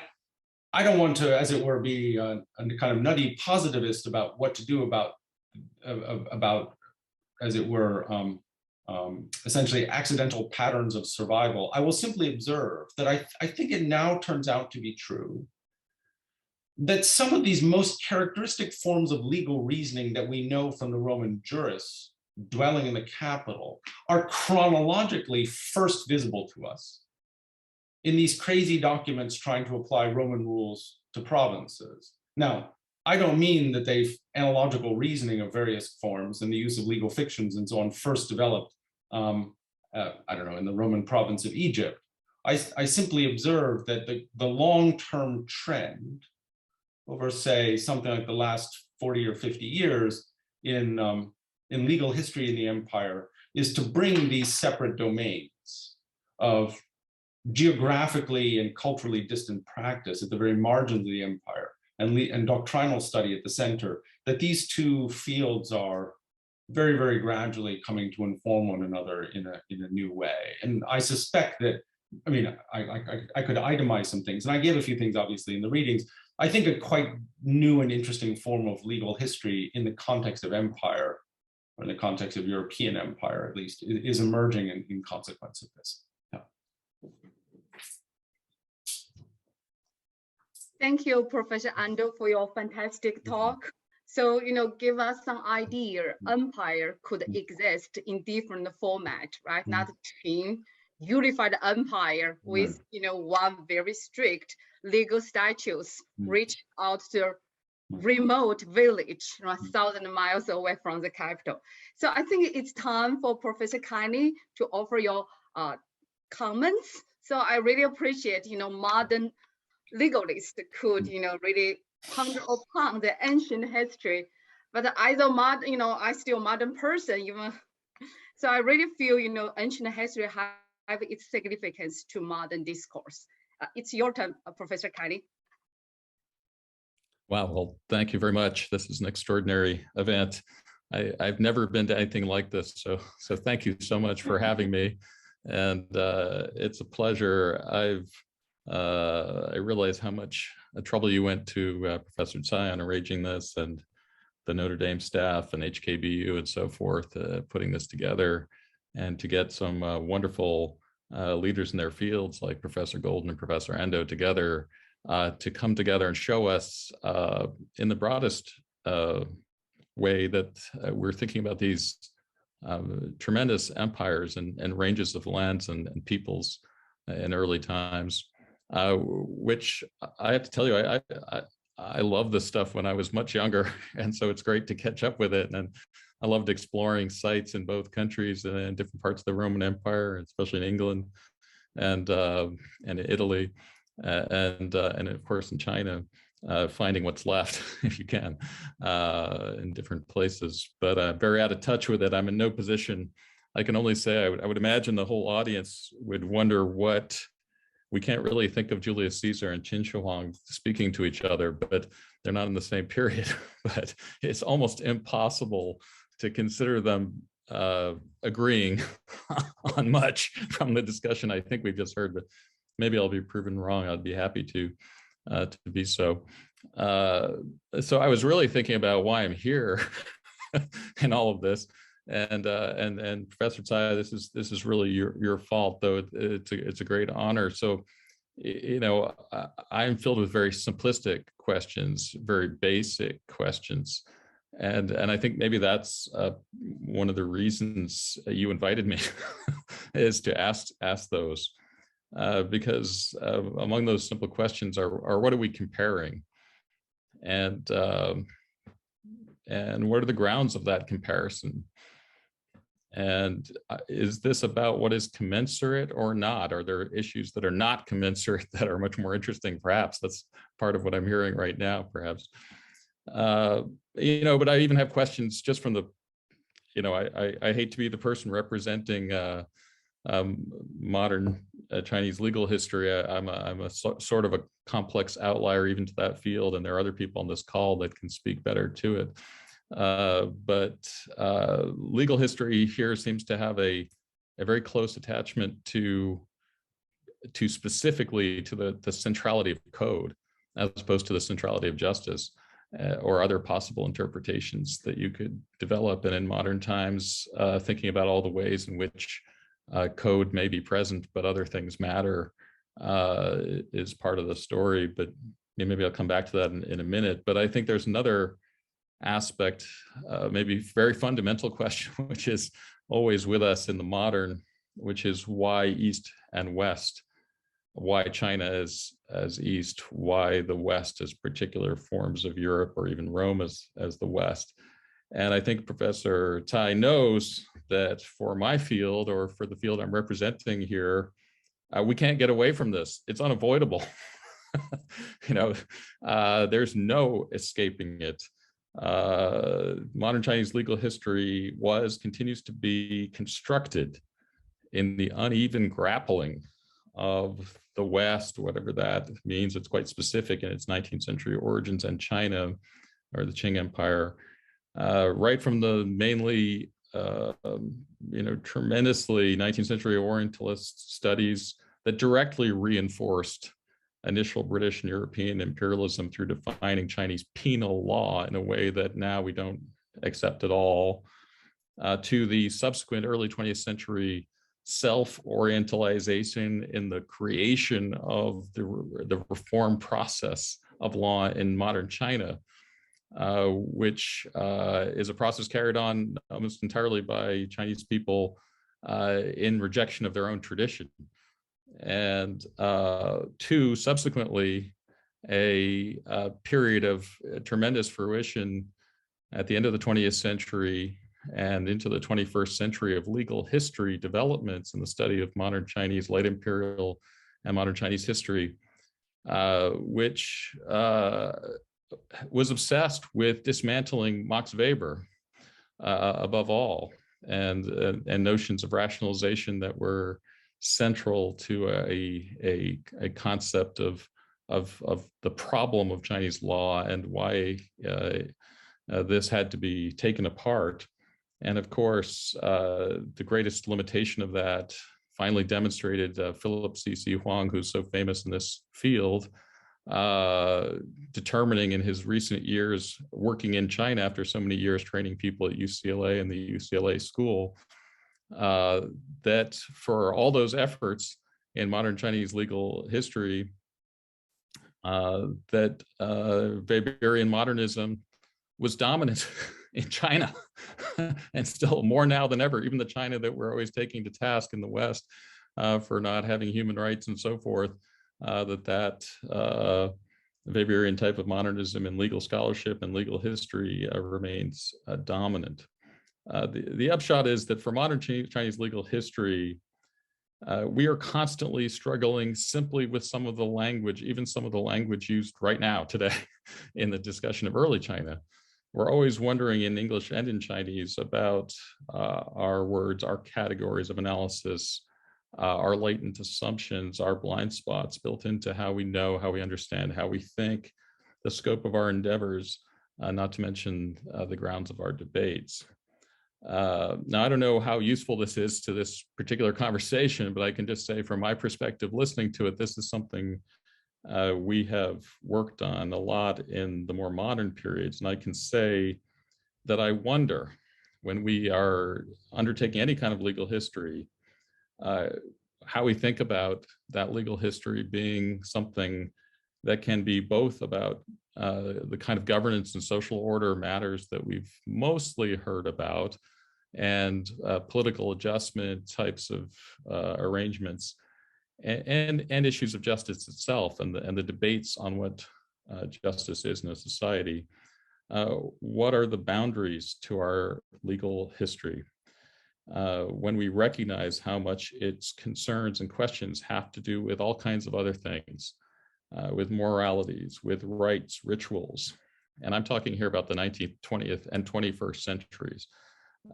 I don't want to, as it were, be a kind of nutty positivist about what to do about as it were, essentially accidental patterns of survival. I will simply observe that I think it now turns out to be true that some of these most characteristic forms of legal reasoning that we know from the Roman jurists dwelling in the capital are chronologically first visible to us in these crazy documents trying to apply Roman rules to provinces. Now, I don't mean that they've analogical reasoning of various forms and the use of legal fictions and so on first developed, in the Roman province of Egypt. I simply observe that the long-term trend over, say, something like the last 40 or 50 years in legal history in the empire is to bring these separate domains of geographically and culturally distant practice at the very margins of the empire and doctrinal study at the center, that these two fields are very, very gradually coming to inform one another in a new way. And I suspect that, I could itemize some things, and I gave a few things obviously in the readings. I think a quite new and interesting form of legal history in the context of empire, or in the context of European empire at least, is emerging in consequence of this. Yeah. Thank you, Professor Ando, for your fantastic talk. So, give us some idea. Empire could exist in different format, right? Not in unified empire with, one very strict legal statutes reach out to remote village, 1,000 miles away from the capital. So I think it's time for Professor Kinney to offer your comments. So I really appreciate, modern legalists could, really ponder upon the ancient history, but as a modern, I still a modern person, even. So I really feel, ancient history have its significance to modern discourse. It's your turn, Professor Kinney. Wow, well, thank you very much. This is an extraordinary event. I've never been to anything like this, so thank you so much for having me. And it's a pleasure. I realize how much trouble you went to, Professor Tsai, on arranging this, and the Notre Dame staff and HKBU and so forth, putting this together, and to get some wonderful leaders in their fields like Professor Golden and Professor Ando together to come together and show us in the broadest way that we're thinking about these tremendous empires and ranges of lands and peoples in early times, which I have to tell you, I love this stuff when I was much younger, and so it's great to catch up with it. And I loved exploring sites in both countries and in different parts of the Roman Empire, especially in England and Italy, and of course in China, finding what's left if you can in different places. But I'm very out of touch with it. I'm in no position. I can only say I would imagine the whole audience would wonder what. We can't really think of Julius Caesar and Qin Shi Huang speaking to each other, but they're not in the same period. But it's almost impossible to consider them agreeing on much from the discussion I think we've just heard. But maybe I'll be proven wrong. I'd be happy to be so. So I was really thinking about why I'm here in all of this. And Professor Tsai, this is really your fault, though it's a great honor. So, you know, I'm filled with very simplistic questions, very basic questions, and I think maybe that's one of the reasons you invited me is to ask those, because among those simple questions are what are we comparing, and what are the grounds of that comparison? And is this about what is commensurate or not? Are there issues that are not commensurate that are much more interesting? Perhaps that's part of what I'm hearing right now, perhaps. You know, but I even have questions just from the, you know, I hate to be the person representing modern Chinese legal history. I'm a sort of a complex outlier even to that field, and there are other people on this call that can speak better to it. But legal history here seems to have a very close attachment to specifically to the centrality of code, as opposed to the centrality of justice, or other possible interpretations that you could develop. And in modern times, thinking about all the ways in which code may be present, but other things matter, is part of the story. But maybe I'll come back to that in a minute. But I think there's another aspect, maybe very fundamental question, which is always with us in the modern, which is why East and West, why China as East, why the West as particular forms of Europe, or even Rome as the West. And I think Professor Tsai knows that for my field, or for the field I'm representing here, we can't get away from this. It's unavoidable. You know, there's no escaping it. Modern Chinese legal history continues to be constructed in the uneven grappling of the West, whatever that means. It's quite specific in its 19th century origins, and China, or the Qing Empire, right from the mainly, you know, tremendously 19th century Orientalist studies that directly reinforced initial British and European imperialism through defining Chinese penal law in a way that now we don't accept at all, to the subsequent early 20th century self-orientalization in the creation of the reform process of law in modern China, which is a process carried on almost entirely by Chinese people in rejection of their own tradition. And two, subsequently, a period of tremendous fruition at the end of the 20th century and into the 21st century of legal history developments in the study of modern Chinese, late imperial and modern Chinese history, which was obsessed with dismantling Max Weber above all, and notions of rationalization that were central to a concept of the problem of Chinese law and why this had to be taken apart. And of course, the greatest limitation of that finally demonstrated Philip C.C. Huang, who's so famous in this field, determining in his recent years working in China after so many years training people at UCLA and the UCLA school, that for all those efforts in modern Chinese legal history, that Weberian modernism was dominant in China, and still more now than ever, even the China that we're always taking to task in the West for not having human rights and so forth, that the Weberian type of modernism in legal scholarship and legal history remains dominant. The upshot is that for modern Chinese legal history, we are constantly struggling simply with some of the language, even some of the language used right now today in the discussion of early China. We're always wondering in English and in Chinese about our words, our categories of analysis, our latent assumptions, our blind spots built into how we know, how we understand, how we think, the scope of our endeavors, not to mention the grounds of our debates. Now, I don't know how useful this is to this particular conversation, but I can just say from my perspective, listening to it, this is something we have worked on a lot in the more modern periods. And I can say that I wonder, when we are undertaking any kind of legal history, how we think about that legal history being something that can be both about the kind of governance and social order matters that we've mostly heard about, and political adjustment types of arrangements, and issues of justice itself, and the debates on what justice is in a society. What are the boundaries to our legal history? When we recognize how much its concerns and questions have to do with all kinds of other things, with moralities, with rights, rituals. And I'm talking here about the 19th, 20th, and 21st centuries.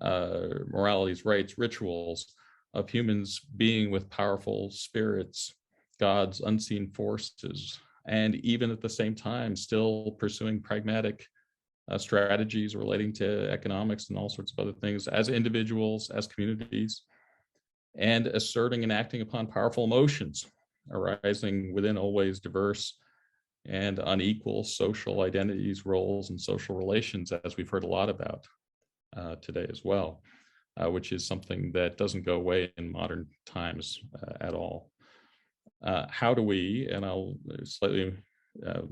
Moralities, rights, rituals of humans being with powerful spirits, gods, unseen forces, and even at the same time still pursuing pragmatic strategies relating to economics and all sorts of other things as individuals, as communities, and asserting and acting upon powerful emotions arising within always diverse and unequal social identities, roles, and social relations, as we've heard a lot about today as well, which is something that doesn't go away in modern times at all. How do we, and I'll slightly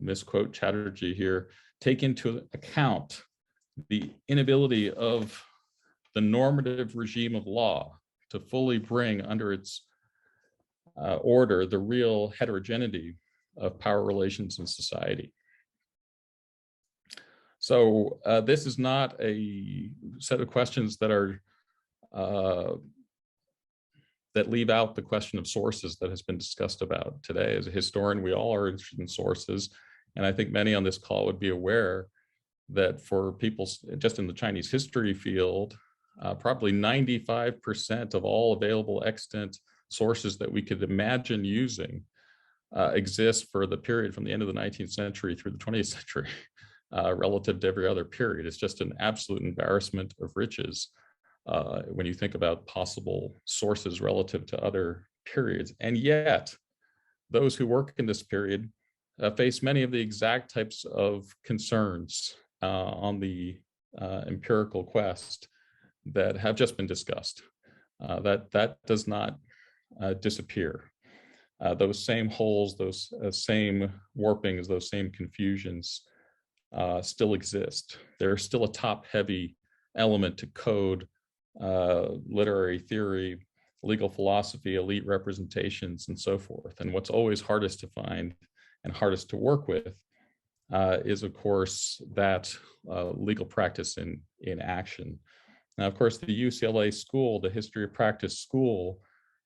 misquote Chatterjee here, take into account the inability of the normative regime of law to fully bring under its order the real heterogeneity of power relations in society? So this is not a set of questions that are that leave out the question of sources that has been discussed about today. As a historian, we all are interested in sources, and I think many on this call would be aware that for people just in the Chinese history field, probably 95% of all available extant sources that we could imagine using exist for the period from the end of the 19th century through the 20th century. Relative to every other period. It's just an absolute embarrassment of riches when you think about possible sources relative to other periods. And yet, those who work in this period face many of the exact types of concerns on the empirical quest that have just been discussed. That does not disappear. Those same holes, those same warpings, those same confusions still exist. There's still a top-heavy element to code, literary theory, legal philosophy, elite representations, and so forth. And what's always hardest to find and hardest to work with is, of course, that legal practice in action. Now, of course, the UCLA school, the History of Practice school,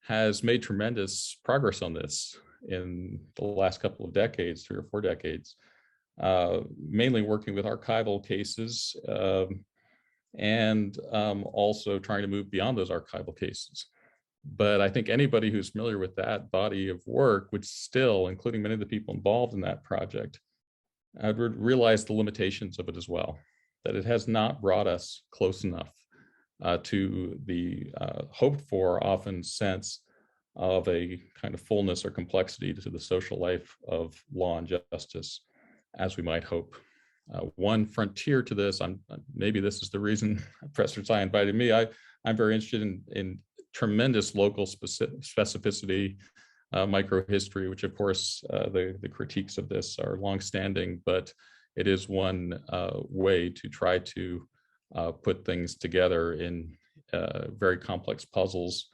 has made tremendous progress on this in the last couple of decades, 3 or 4 decades. Mainly working with archival cases and also trying to move beyond those archival cases. But I think anybody who's familiar with that body of work would still, including many of the people involved in that project, would realize the limitations of it as well, that it has not brought us close enough to the hoped for often sense of a kind of fullness or complexity to the social life of law and justice, as we might hope. One frontier to this, maybe this is the reason Professor Tsai invited me. I'm very interested in tremendous local specificity, microhistory, which of course the critiques of this are longstanding, but it is one way to try to put things together in very complex puzzles.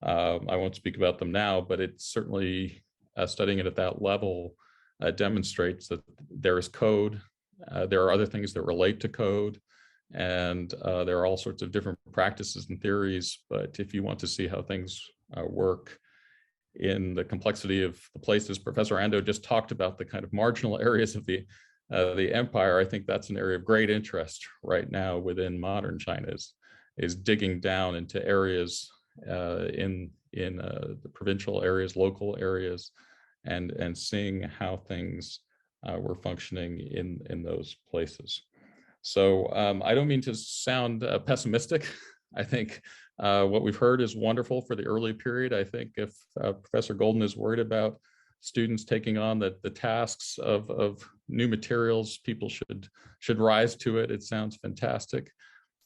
I won't speak about them now, but it's certainly studying it at that level demonstrates that there is code. There are other things that relate to code, and there are all sorts of different practices and theories. But if you want to see how things work in the complexity of the places, Professor Ando just talked about the kind of marginal areas of the empire. I think that's an area of great interest right now within modern China, is digging down into areas in the provincial areas, local areas, and seeing how things were functioning in those places. So I don't mean to sound pessimistic. I think what we've heard is wonderful for the early period. I think if Professor Golden is worried about students taking on the tasks of new materials, people should rise to it. It sounds fantastic.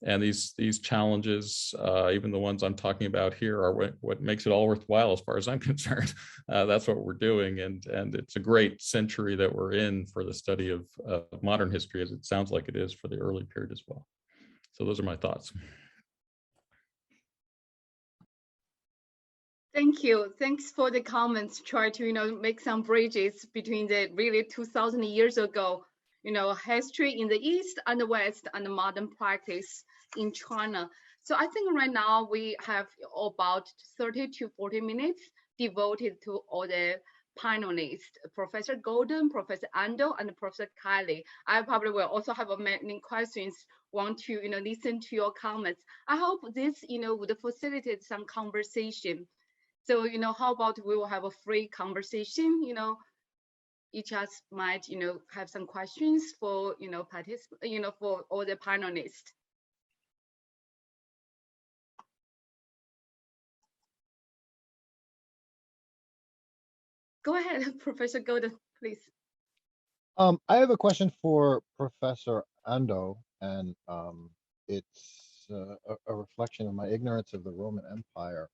And these challenges, even the ones I'm talking about here, are what makes it all worthwhile as far as I'm concerned. That's what we're doing. And it's a great century that we're in for the study of modern history, as it sounds like it is for the early period as well. So those are my thoughts. Thank you. Thanks for the comments. Try to, make some bridges between the really 2,000 years ago, history in the East and the West and the modern practice in China. So I think right now we have about 30 to 40 minutes devoted to all the panelists, Professor Golden, Professor Ando, and Professor Kelly. I probably will also have many questions, want to listen to your comments. I hope this would facilitate some conversation. So, how about we will have a free conversation, each of us might, have some questions for, for all the panelists. Go ahead, Professor Golden, please. I have a question for Professor Ando, and it's a reflection of my ignorance of the Roman Empire.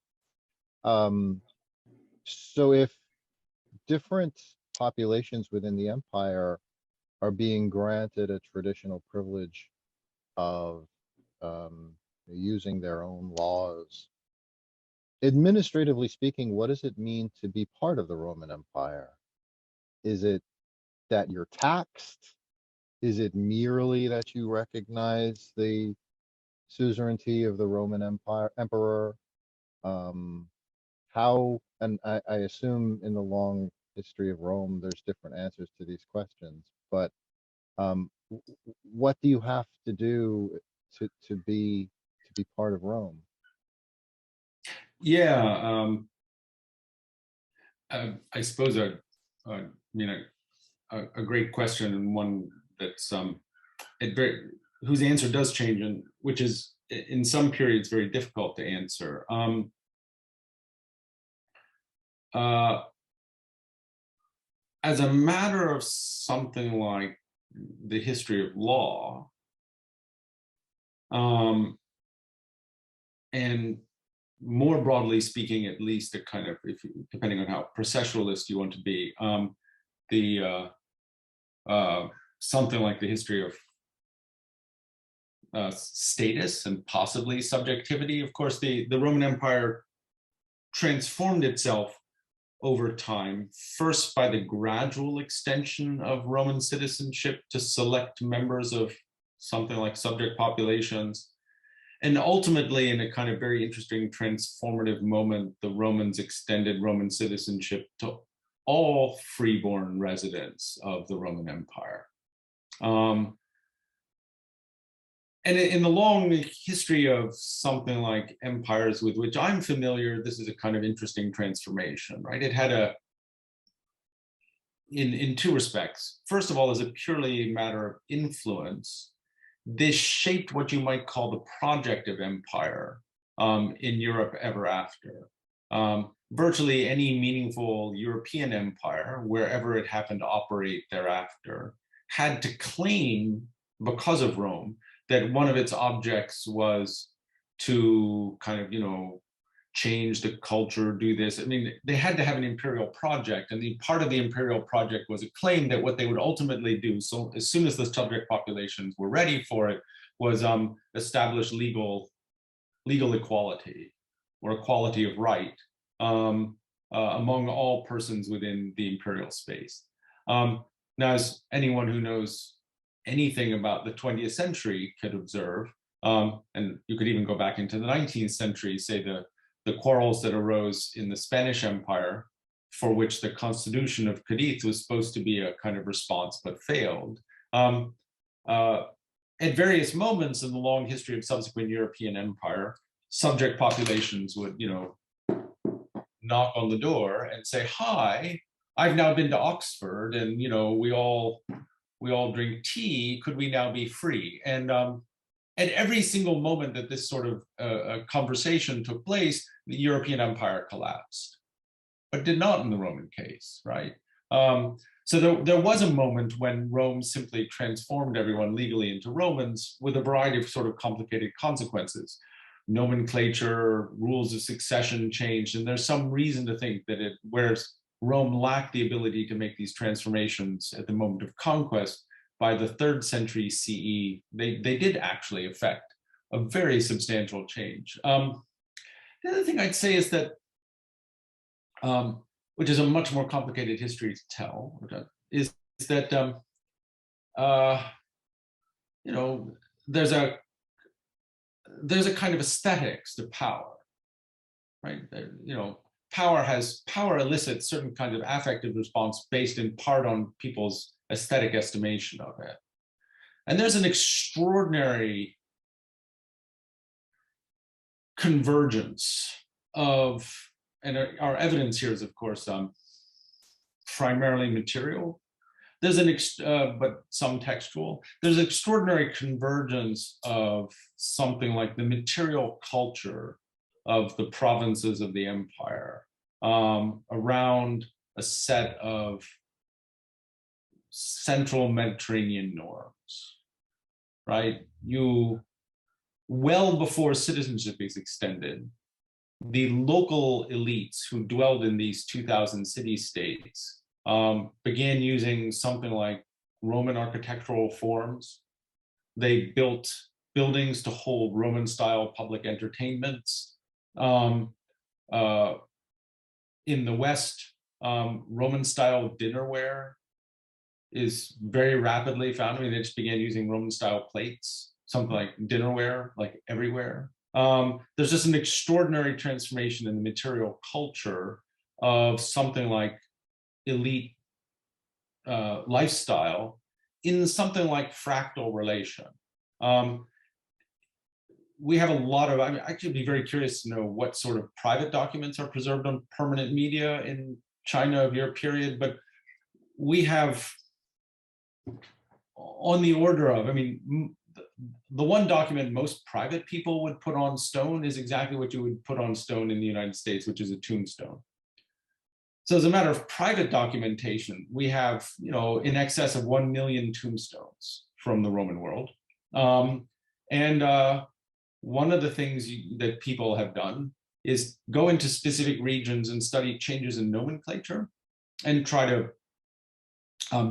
So if different populations within the empire are being granted a traditional privilege of using their own laws, administratively speaking, what does it mean to be part of the Roman Empire? Is it that you're taxed? Is it merely that you recognize the suzerainty of the Roman emperor? How, and I assume in the long history of Rome, there's different answers to these questions, but what do you have to do to be part of Rome? Yeah, I suppose a great question, and one that's whose answer does change, and which is in some periods very difficult to answer. As a matter of something like the history of law, and more broadly speaking, at least a kind of, depending on how processualist you want to be, something like the history of status and possibly subjectivity. Of course, the Roman Empire transformed itself over time, first by the gradual extension of Roman citizenship to select members of something like subject populations. And ultimately, in a kind of very interesting transformative moment, the Romans extended Roman citizenship to all freeborn residents of the Roman Empire. And in the long history of something like empires with which I'm familiar, this is a kind of interesting transformation, right? It had in two respects. First of all, as a purely matter of influence, this shaped what you might call the project of empire in Europe ever after. Virtually any meaningful European empire, wherever it happened to operate thereafter, had to claim, because of Rome, that one of its objects was to kind of, change the culture, do this. I mean, they had to have an imperial project, and the part of the imperial project was a claim that what they would ultimately do, so as soon as the subject populations were ready for it, was establish legal equality or equality of right among all persons within the imperial space. Now, as anyone who knows anything about the 20th century could observe, and you could even go back into the 19th century, say the quarrels that arose in the Spanish Empire, for which the Constitution of Cadiz was supposed to be a kind of response but failed. At various moments in the long history of subsequent European empire, subject populations would, knock on the door and say, "Hi, I've now been to Oxford, and we all drink tea. Could we now be free?" And at every single moment that this sort of conversation took place, the European empire collapsed, but did not in the Roman case, right? So there was a moment when Rome simply transformed everyone legally into Romans with a variety of sort of complicated consequences. Nomenclature, rules of succession changed, and there's some reason to think that whereas Rome lacked the ability to make these transformations at the moment of conquest, by the 3rd century CE, they did actually affect a very substantial change. The other thing I'd say is that, which is a much more complicated history to tell, is that there's a kind of aesthetics to power, right? Power elicits certain kinds of affective response based in part on people's aesthetic estimation of it. And there's an extraordinary convergence of, and our evidence here is, of course, primarily material. There's but some textual. There's extraordinary convergence of something like the material culture of the provinces of the empire around a set of central Mediterranean norms, right? Well before citizenship is extended, the local elites who dwelled in these 2,000 city-states began using something like Roman architectural forms. They built buildings to hold Roman-style public entertainments. In the West, Roman-style dinnerware is very rapidly found. I mean, they just began using Roman-style plates, something like dinnerware, like everywhere. There's just an extraordinary transformation in the material culture of something like elite lifestyle in something like fractal relation. We have a lot of, I'd actually be very curious to know what sort of private documents are preserved on permanent media in China of your period, but we have on the order of, I mean, the one document most private people would put on stone is exactly what you would put on stone in the United States, which is a tombstone. So as a matter of private documentation, we have, in excess of 1 million tombstones from the Roman world. One of the things that people have done is go into specific regions and study changes in nomenclature and try to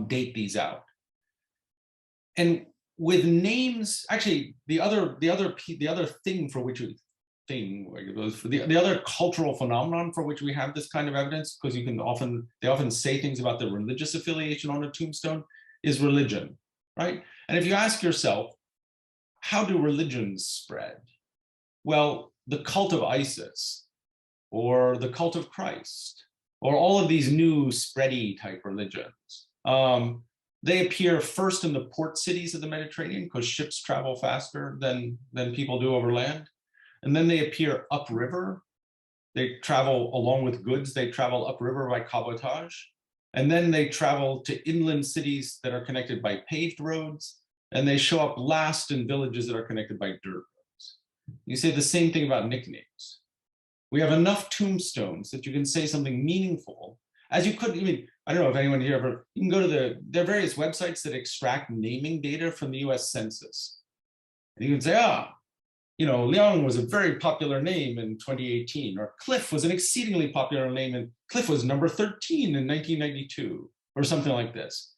date these out. And with names, actually, the other thing for which the other cultural phenomenon for which we have this kind of evidence, because they often say things about the religious affiliation on a tombstone, is religion, right? And if you ask yourself, how do religions spread? Well, the cult of Isis, or the cult of Christ, or all of these new spready type religions, they appear first in the port cities of the Mediterranean because ships travel faster than people do over land. And then they appear upriver. They travel along with goods. They travel upriver by cabotage. And then they travel to inland cities that are connected by paved roads. And they show up last in villages that are connected by dirt roads. You say the same thing about nicknames. We have enough tombstones that you can say something meaningful, as you could, I don't know if anyone here you can go to there are various websites that extract naming data from the US Census. And you can say, Liang was a very popular name in 2018, or Cliff was an exceedingly popular name, and Cliff was number 13 in 1992, or something like this.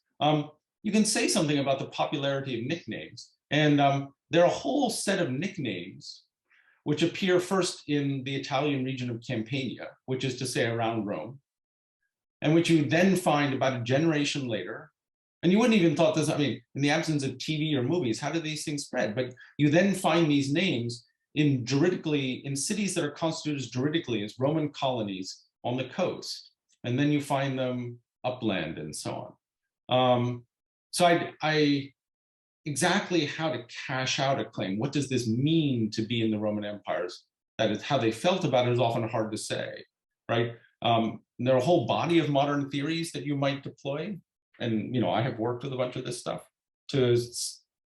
You can say something about the popularity of nicknames. And there are a whole set of nicknames which appear first in the Italian region of Campania, which is to say around Rome. and which you then find about a generation later. And you wouldn't even thought this, I mean, in the absence of TV or movies, how do these things spread? But you then find these names in cities that are constituted juridically as Roman colonies on the coast. And then you find them upland and so on. So I exactly how to cash out a claim. What does this mean to be in the Roman empires? That is how they felt about it is often hard to say, right? There are a whole body of modern theories that you might deploy. And I have worked with a bunch of this stuff to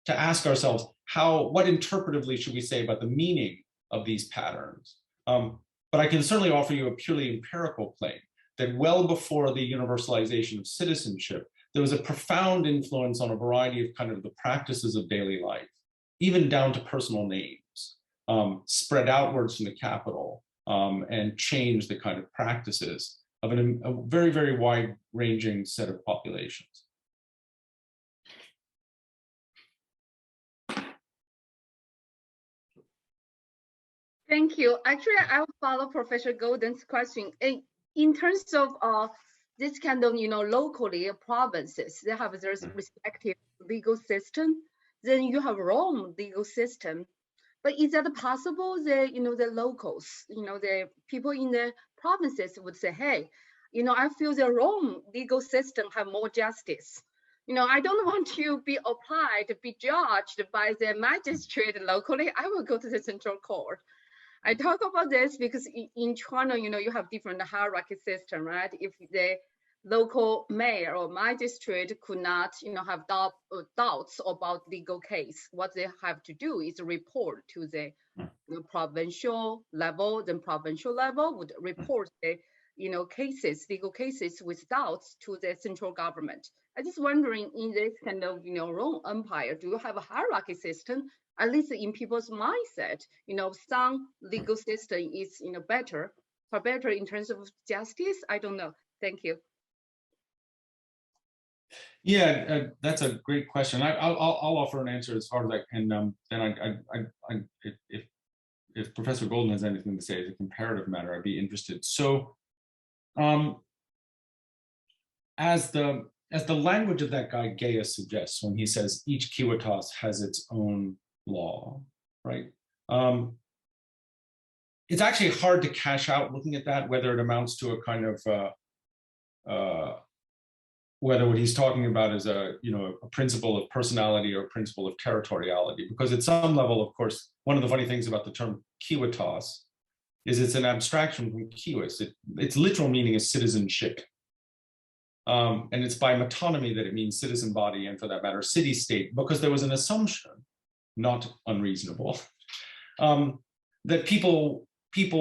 ask ourselves what interpretively should we say about the meaning of these patterns? But I can certainly offer you a purely empirical claim that well before the universalization of citizenship, there was a profound influence on a variety of kind of the practices of daily life, even down to personal names, spread outwards from the capital and change the kind of practices of a very, very wide-ranging set of populations. Thank you. Actually, I will follow Professor Golden's question. In terms of this kind of, locally provinces, they have their respective legal system. Then you have Rome legal system. But is that possible? The locals, the people in the provinces would say, hey, I feel the Rome legal system have more justice. I don't want to be applied, to be judged by the magistrate locally. I will go to the central court. I talk about this because in China, you have different hierarchy system, right? If the local mayor or magistrate could not, have doubts about legal case, what they have to do is report to the provincial level. Then provincial level would report the legal cases with doubts to the central government. I'm just wondering, in this kind of Rome Empire, do you have a hierarchy system? At least in people's mindset, some legal system is better, far better in terms of justice. I don't know. Thank you. Yeah, that's a great question. I'll offer an answer as far as I can. Then if Professor Golden has anything to say as a comparative matter, I'd be interested. So, as the language of that guy Gaius suggests when he says each civitas has its own law, right? It's actually hard to cash out looking at that, whether it amounts to a kind of whether what he's talking about is a principle of personality or a principle of territoriality, because at some level, of course, one of the funny things about the term civitas is it's an abstraction from civis. Its literal meaning is citizenship. And it's by metonymy that it means citizen body, and for that matter, city-state, because there was an assumption, not unreasonable, that people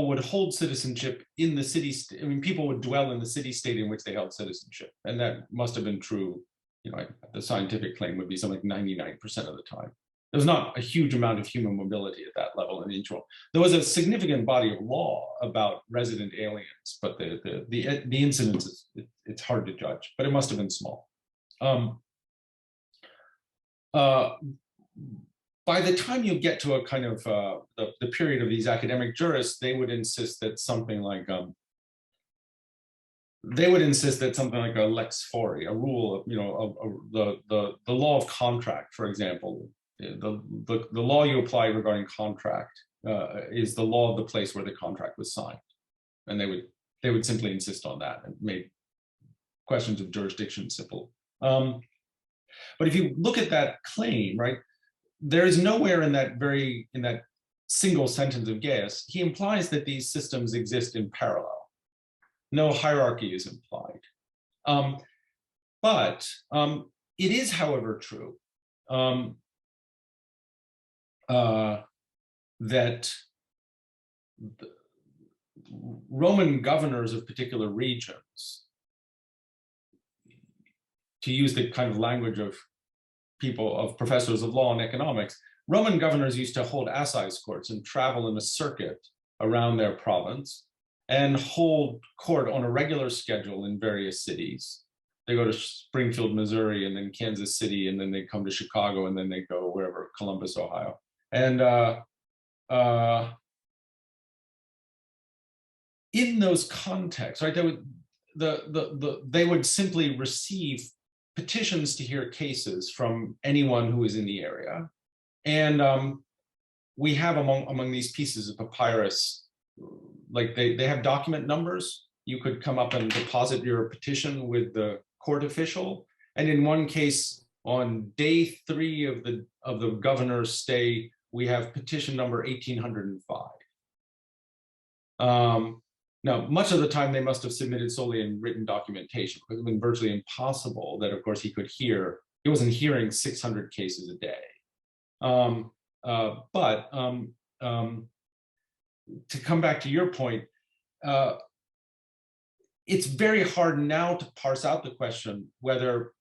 would hold citizenship in the city. I mean, people would dwell in the city-state in which they held citizenship, and that must have been true. The scientific claim would be something like 99% of the time. There was not a huge amount of human mobility at that level in the intro. There was a significant body of law about resident aliens, but the incidence it's hard to judge, but it must have been small. By the time you get to a kind of the period of these academic jurists, they would insist that something like a lex fori, a rule of the law of contract, for example, the law you apply regarding contract is the law of the place where the contract was signed, and they would simply insist on that and make questions of jurisdiction simple. But if you look at that claim, right, there is nowhere in that single sentence of Gaius, he implies that these systems exist in parallel. No hierarchy is implied. But it is, however, true that Roman governors of particular regions, to use the kind of language of professors of law and economics, Roman governors used to hold assize courts and travel in a circuit around their province and hold court on a regular schedule in various cities. They go to Springfield, Missouri, and then Kansas City, and then they come to Chicago, and then they go wherever, Columbus, Ohio. And in those contexts, right, they would simply receive petitions to hear cases from anyone who is in the area. And we have among these pieces of papyrus, like they have document numbers. You could come up and deposit your petition with the court official. And in one case, on day 3 of the governor's stay, we have petition number 1805. Now, much of the time they must have submitted solely in written documentation, because it would have been virtually impossible that, of course, he could hear. He wasn't hearing 600 cases a day. To come back to your point, it's very hard now to parse out the question whether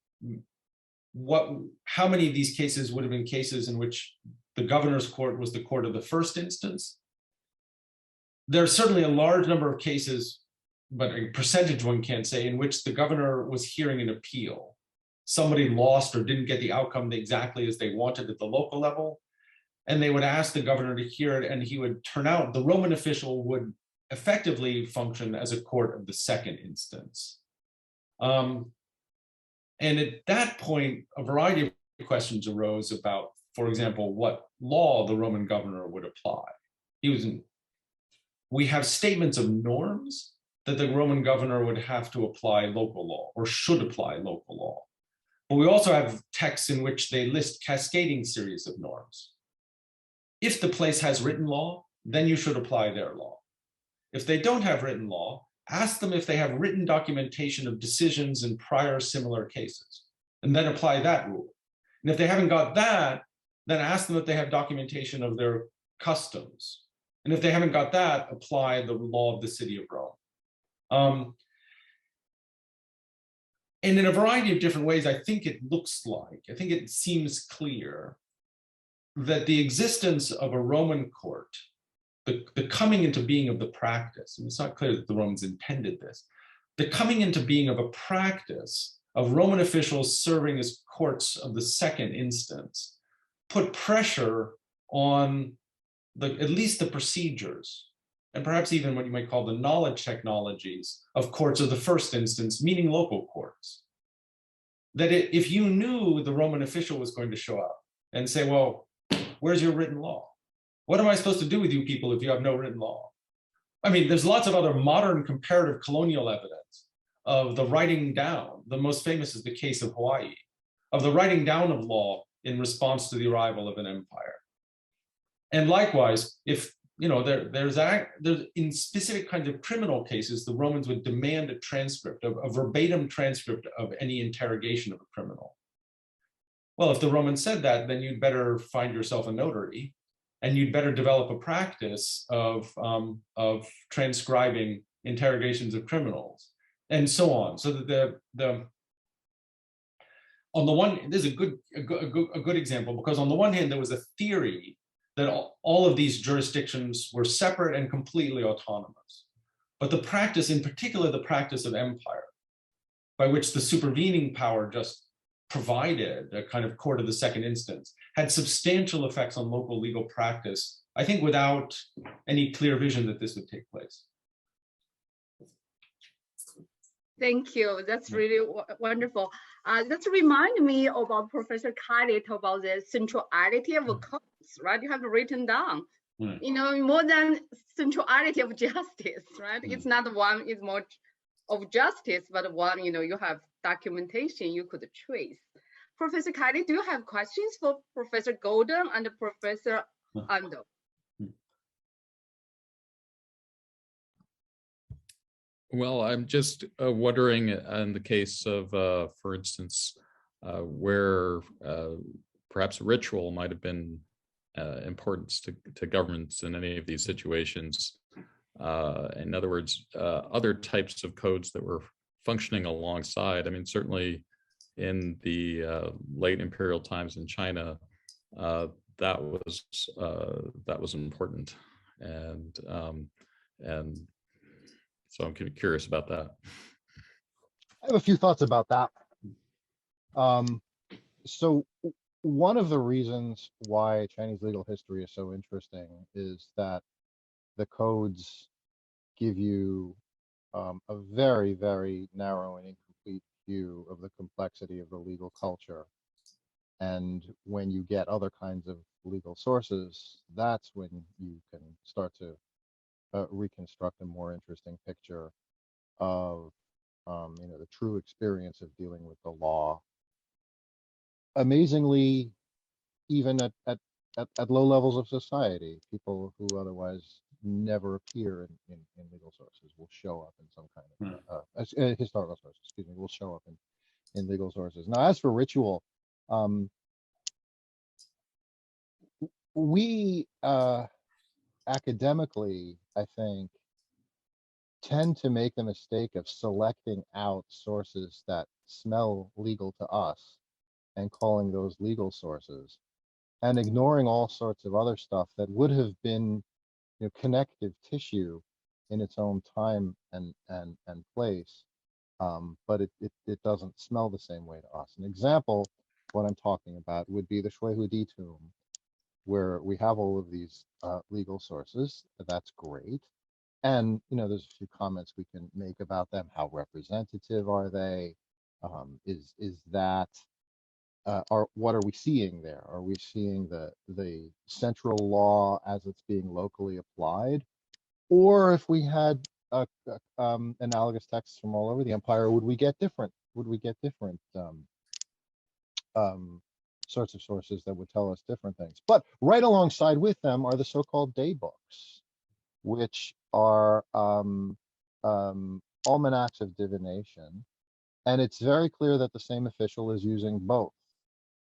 how many of these cases would have been cases in which the governor's court was the court of the first instance. There's certainly a large number of cases, but a percentage one can't say, in which the governor was hearing an appeal. Somebody lost or didn't get the outcome exactly as they wanted at the local level, and they would ask the governor to hear it, and he would turn out. The Roman official would effectively function as a court of the second instance. And at that point, a variety of questions arose about, for example, what law the Roman governor would apply. We have statements of norms that the Roman governor would have to apply local law or should apply local law. But we also have texts in which they list cascading series of norms. If the place has written law, then you should apply their law. If they don't have written law, ask them if they have written documentation of decisions in prior similar cases, and then apply that rule. And if they haven't got that, then ask them if they have documentation of their customs. And if they haven't got that, apply the law of the city of Rome. And in a variety of different ways, I think it seems clear that the existence of a Roman court, the coming into being of the practice, and it's not clear that the Romans intended this, the coming into being of a practice of Roman officials serving as courts of the second instance put pressure on at least the procedures, and perhaps even what you might call the knowledge technologies of courts of the first instance, meaning local courts. That if you knew the Roman official was going to show up and say, well, where's your written law? What am I supposed to do with you people if you have no written law? I mean, there's lots of other modern comparative colonial evidence of the writing down. The most famous is the case of Hawaii, of the writing down of law in response to the arrival of an empire. And likewise, if there's in specific kinds of criminal cases, the Romans would demand a transcript, a verbatim transcript of any interrogation of a criminal. Well, if the Romans said that, then you'd better find yourself a notary, and you'd better develop a practice of transcribing interrogations of criminals, and so on. So that on the one, this is a good example, because on the one hand, there was a theory that all of these jurisdictions were separate and completely autonomous. But the practice, in particular, the practice of empire, by which the supervening power just provided a kind of court of the second instance, had substantial effects on local legal practice, I think without any clear vision that this would take place. Thank you. That's really wonderful. That reminds me about Professor Piety about the centrality of codes, right? You have written down, more than centrality of justice, right? It's not one is more of justice, but one, you have documentation you could trace. Professor Piety, do you have questions for Professor Golden and Professor Ando? Well, I'm just wondering in the case of, for instance, where perhaps ritual might have been important to governments in any of these situations. In other words, other types of codes that were functioning alongside. I mean, certainly in the late imperial times in China, that was important, and so I'm curious about that. I have a few thoughts about that. So one of the reasons why Chinese legal history is so interesting is that the codes give you a very, very narrow and incomplete view of the complexity of the legal culture. And when you get other kinds of legal sources, that's when you can start to reconstruct a more interesting picture of the true experience of dealing with the law. Amazingly, even at low levels of society, people who otherwise never appear in legal sources will show up in some kind of historical sources, excuse me, will show up in legal sources. Now, as for ritual, we academically, I think, tend to make the mistake of selecting out sources that smell legal to us and calling those legal sources, and ignoring all sorts of other stuff that would have been connective tissue in its own time and place, but it doesn't smell the same way to us. An example, what I'm talking about, would be the Shwehudi tomb, where we have all of these legal sources. That's great. And there's a few comments we can make about them. How representative are they? Is that what are we seeing there? Are we seeing the central law as it's being locally applied, or if we had analogous texts from all over the empire, would we get different? Would we get different sorts of sources that would tell us different things? But right alongside with them are the so-called day books, which are almanacs of divination, and it's very clear that the same official is using both.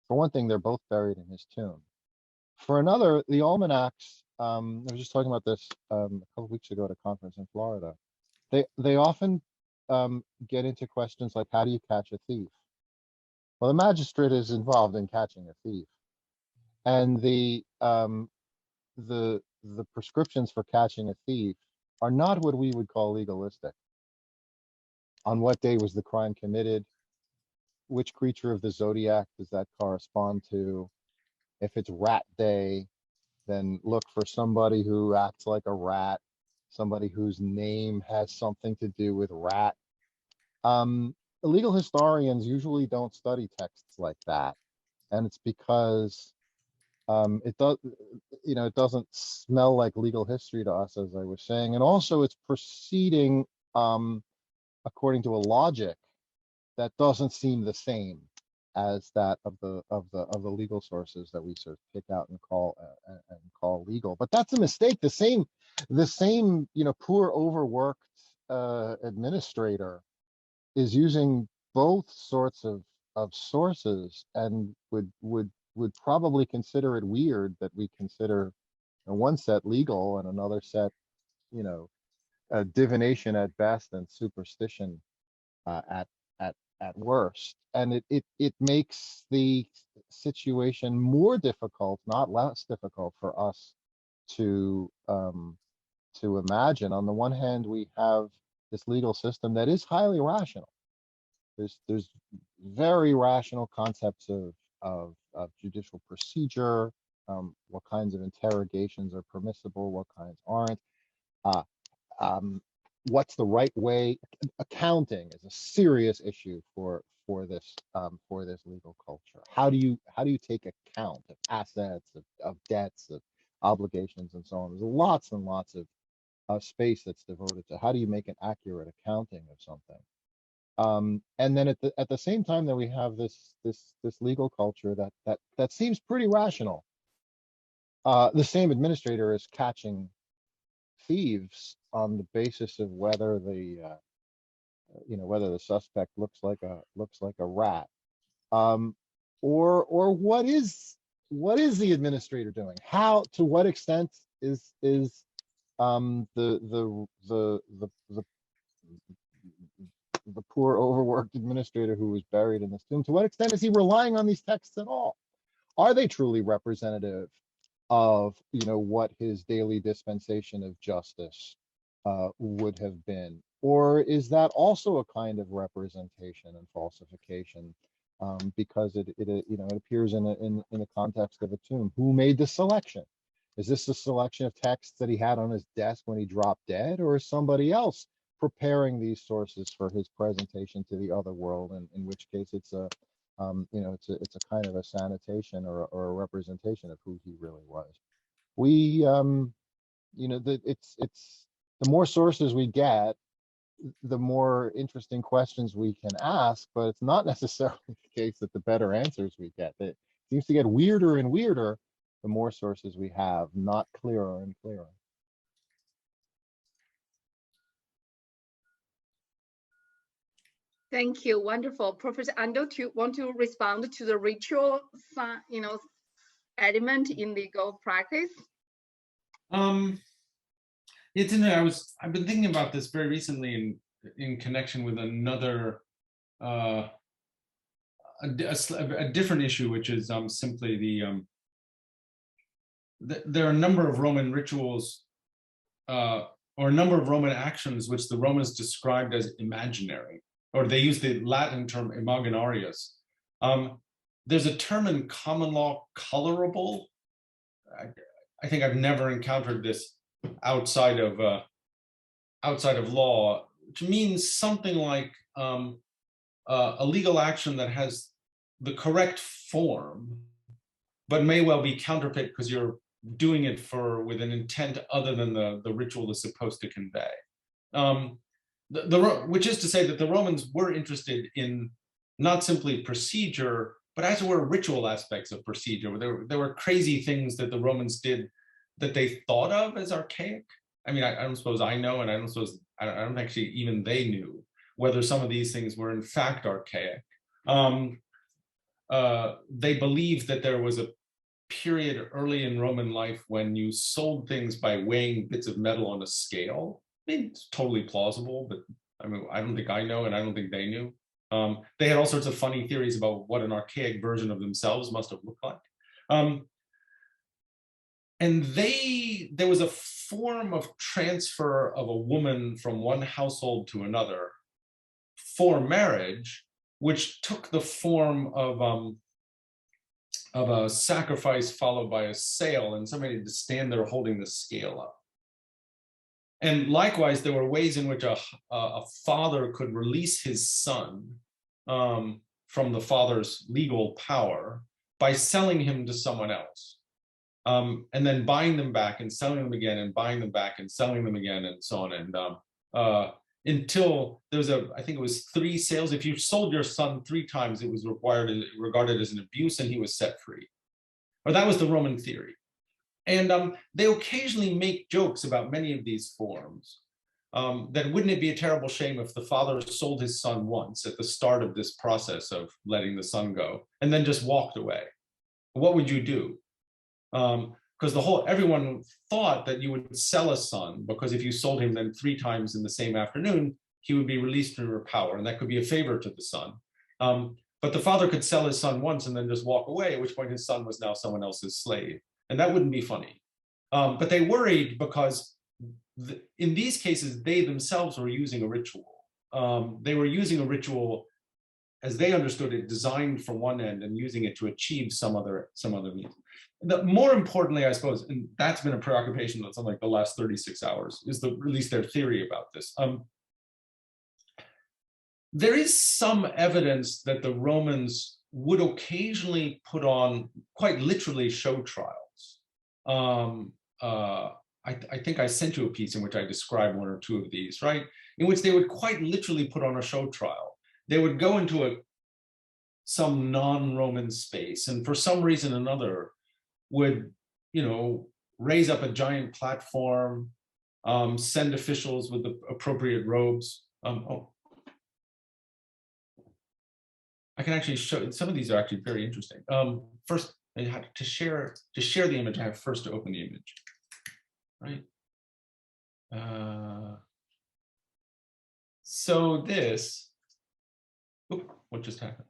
For one thing, they're both buried in his tomb. For another, the almanacs, I was just talking about this a couple of weeks ago at a conference in Florida. They often get into questions like, how do you catch a thief? Well, the magistrate is involved in catching a thief, and the prescriptions for catching a thief are not what we would call legalistic. On what day was the crime committed? Which creature of the zodiac does that correspond to? If it's rat day, then look for somebody who acts like a rat, somebody whose name has something to do with rat. Legal historians usually don't study texts like that, and it's because it doesn't smell like legal history to us, as I was saying, and also it's proceeding according to a logic that doesn't seem the same as that of the legal sources that we sort of pick out and call legal. But that's a mistake. The same poor overworked administrator is using both sorts of sources, and would probably consider it weird that we consider one set legal and another set divination at best and superstition at worst. And it makes the situation more difficult, not less difficult, for us to imagine. On the one hand, we have this legal system that is highly rational. There's very rational concepts of judicial procedure, what kinds of interrogations are permissible, what kinds aren't. What's the right way? Accounting is a serious issue for this legal culture. How do you take account of assets, of debts, of obligations, and so on? There's lots and lots of space that's devoted to how do you make an accurate accounting of something. And then at the same time that we have this legal culture that seems pretty rational, the same administrator is catching thieves on the basis of whether the suspect looks like a rat, or what is the administrator doing? How, to what extent is the poor overworked administrator who was buried in this tomb, to what extent is he relying on these texts at all? Are they truly representative of what his daily dispensation of justice would have been? Or is that also a kind of representation and falsification, because it appears in the context of a tomb? Who made the selection? Is this a selection of texts that he had on his desk when he dropped dead, or is somebody else preparing these sources for his presentation to the other world, and in which case it's a it's a kind of a sanitation or a representation of who he really was. We it's the more sources we get, the more interesting questions we can ask, but it's not necessarily the case that the better answers we get. It seems to get weirder and weirder the more sources we have, not clearer and clearer. Thank you. Wonderful. Professor Ando, do you want to respond to the ritual, element in legal practice? It's interesting. I've been thinking about this very recently in connection with another a different issue, which is simply there are a number of Roman rituals or a number of Roman actions which the Romans described as imaginary, or they use the Latin term imaginarius. There's a term in common law, colorable. I think I've never encountered this outside of law, which means something like a legal action that has the correct form, but may well be counterfeit because you're doing it with an intent other than the ritual is supposed to convey. Which is to say that the Romans were interested in not simply procedure, but as it were ritual aspects of procedure. There were crazy things that the Romans did that they thought of as archaic. I mean, I don't suppose I know, and I don't actually even they knew whether some of these things were in fact archaic. They believed that there was a period early in Roman life when you sold things by weighing bits of metal on a scale. I mean, it's totally plausible, but I mean, I don't think I know, and I don't think they knew. They had all sorts of funny theories about what an archaic version of themselves must have looked like. And there was a form of transfer of a woman from one household to another for marriage, which took the form of a sacrifice followed by a sale, and somebody to stand there holding the scale up. And likewise, there were ways in which a father could release his son from the father's legal power by selling him to someone else, and then buying them back and selling them again and buying them back and selling them again and so on. And until there was I think it was 3 sales. If you sold your son 3 times, it was regarded as an abuse, and he was set free. Or that was the Roman theory. And they occasionally make jokes about many of these forms. That wouldn't it be a terrible shame if the father sold his son once at the start of this process of letting the son go, and then just walked away? What would you do? Because everyone thought that you would sell a son, because if you sold him then 3 times in the same afternoon, he would be released from your power, and that could be a favor to the son. But the father could sell his son once and then just walk away, at which point his son was now someone else's slave. And that wouldn't be funny. But they worried because in these cases, they themselves were using a ritual. They were using a ritual as they understood it, designed for one end and using it to achieve some other means. More importantly, I suppose, and that's been a preoccupation of something like the last 36 hours, is at least their theory about this. There is some evidence that the Romans would occasionally put on, quite literally, show trials. I think I sent you a piece in which I described 1 or 2 of these, right? In which they would quite literally put on a show trial. They would go into some non-Roman space, and for some reason or another would, raise up a giant platform, send officials with the appropriate robes. I can actually show, some of these are actually very interesting. First, I had to share the image. I have first to open the image, right? So this, what just happened?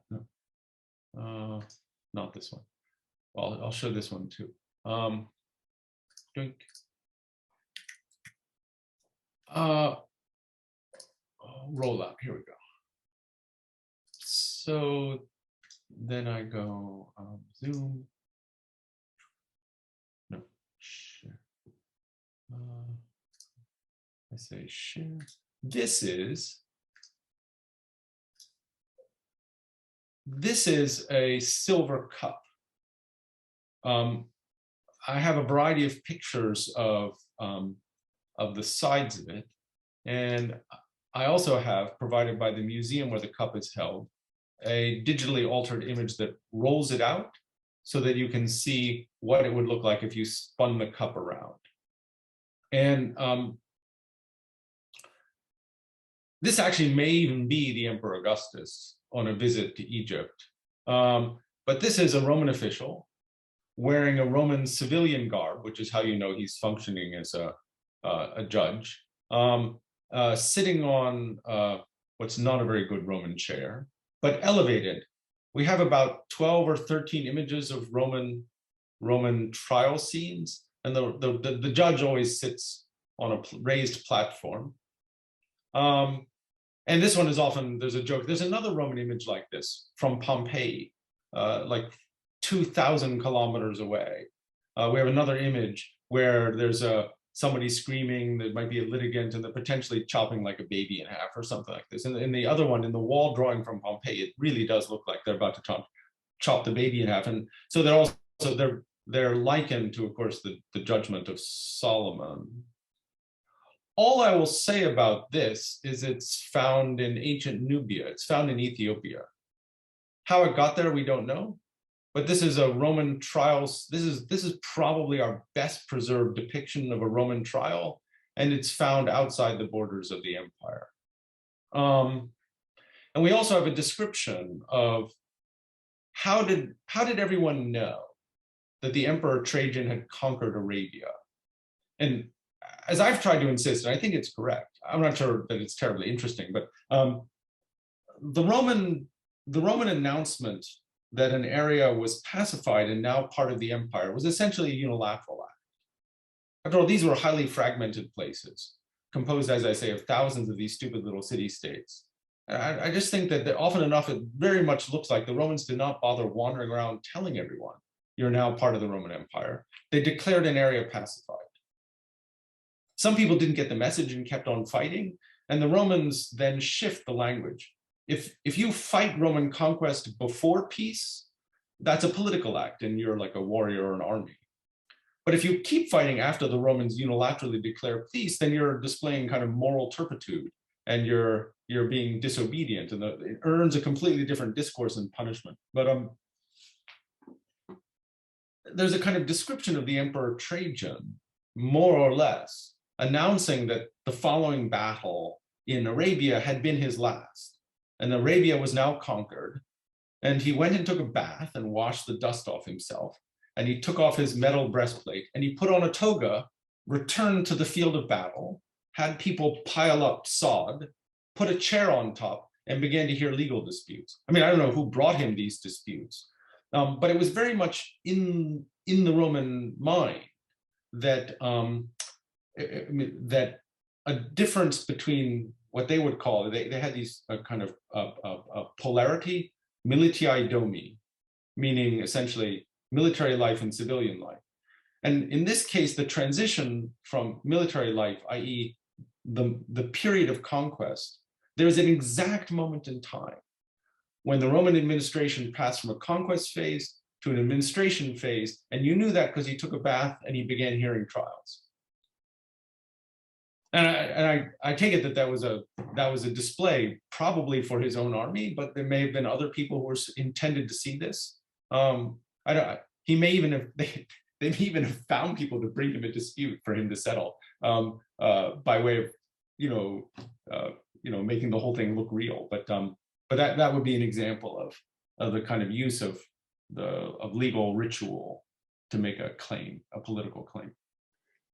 No, not this one. Well, I'll show this one too. Roll up, here we go. So then I go zoom. No, share. I say share. this is a silver cup. I have a variety of pictures of the sides of it. And I also have, provided by the museum where the cup is held, a digitally altered image that rolls it out so that you can see what it would look like if you spun the cup around. And this actually may even be the Emperor Augustus on a visit to Egypt. But this is a Roman official wearing a Roman civilian garb, which is how you know he's functioning as a judge, sitting on what's not a very good Roman chair, but elevated. We have about 12 or 13 images of Roman trial scenes, and the judge always sits on a raised platform. And this one is often, there's a joke. There's another Roman image like this from Pompeii, like 2,000 kilometers away. We have another image where there's somebody screaming, there might be a litigant, and they're potentially chopping like a baby in half or something like this. And in the other one, in the wall drawing from Pompeii, it really does look like they're about to chop the baby in half. And so they're likened to, of course, the judgment of Solomon. All I will say about this is it's found in ancient Nubia. It's found in Ethiopia. How it got there, we don't know. But this is a Roman trial. This is probably our best preserved depiction of a Roman trial, and it's found outside the borders of the empire. And we also have a description of how did everyone know that the Emperor Trajan had conquered Arabia? And as I've tried to insist, and I think it's correct, I'm not sure that it's terribly interesting, but the Roman announcement that an area was pacified and now part of the empire was essentially a unilateral act. After all, these were highly fragmented places, composed, as I say, of thousands of these stupid little city-states. I just think that often enough, it very much looks like the Romans did not bother wandering around telling everyone, you're now part of the Roman Empire. They declared an area pacified. Some people didn't get the message and kept on fighting, and the Romans then shift the language. If you fight Roman conquest before peace, that's a political act and you're like a warrior or an army. But if you keep fighting after the Romans unilaterally declare peace, then you're displaying kind of moral turpitude and you're being disobedient, and it earns a completely different discourse and punishment. But there's a kind of description of the Emperor Trajan, more or less, announcing that the following battle in Arabia had been his last. And Arabia was now conquered. And he went and took a bath and washed the dust off himself. And he took off his metal breastplate and he put on a toga, returned to the field of battle, had people pile up sod, put a chair on top, and began to hear legal disputes. I mean, I don't know who brought him these disputes, but it was very much in the Roman mind that, that a difference between what they would call, they had these kind of polarity, militiae domi, meaning essentially military life and civilian life. And in this case, the transition from military life, i.e. the period of conquest, there's an exact moment in time when the Roman administration passed from a conquest phase to an administration phase, and you knew that because he took a bath and he began hearing trials. And I take it that was a display probably for his own army, but there may have been other people who were intended to see this. He may even have they may even have found people to bring him a dispute for him to settle by way of making the whole thing look real. But that would be an example of the kind of use of legal ritual to make a claim, a political claim.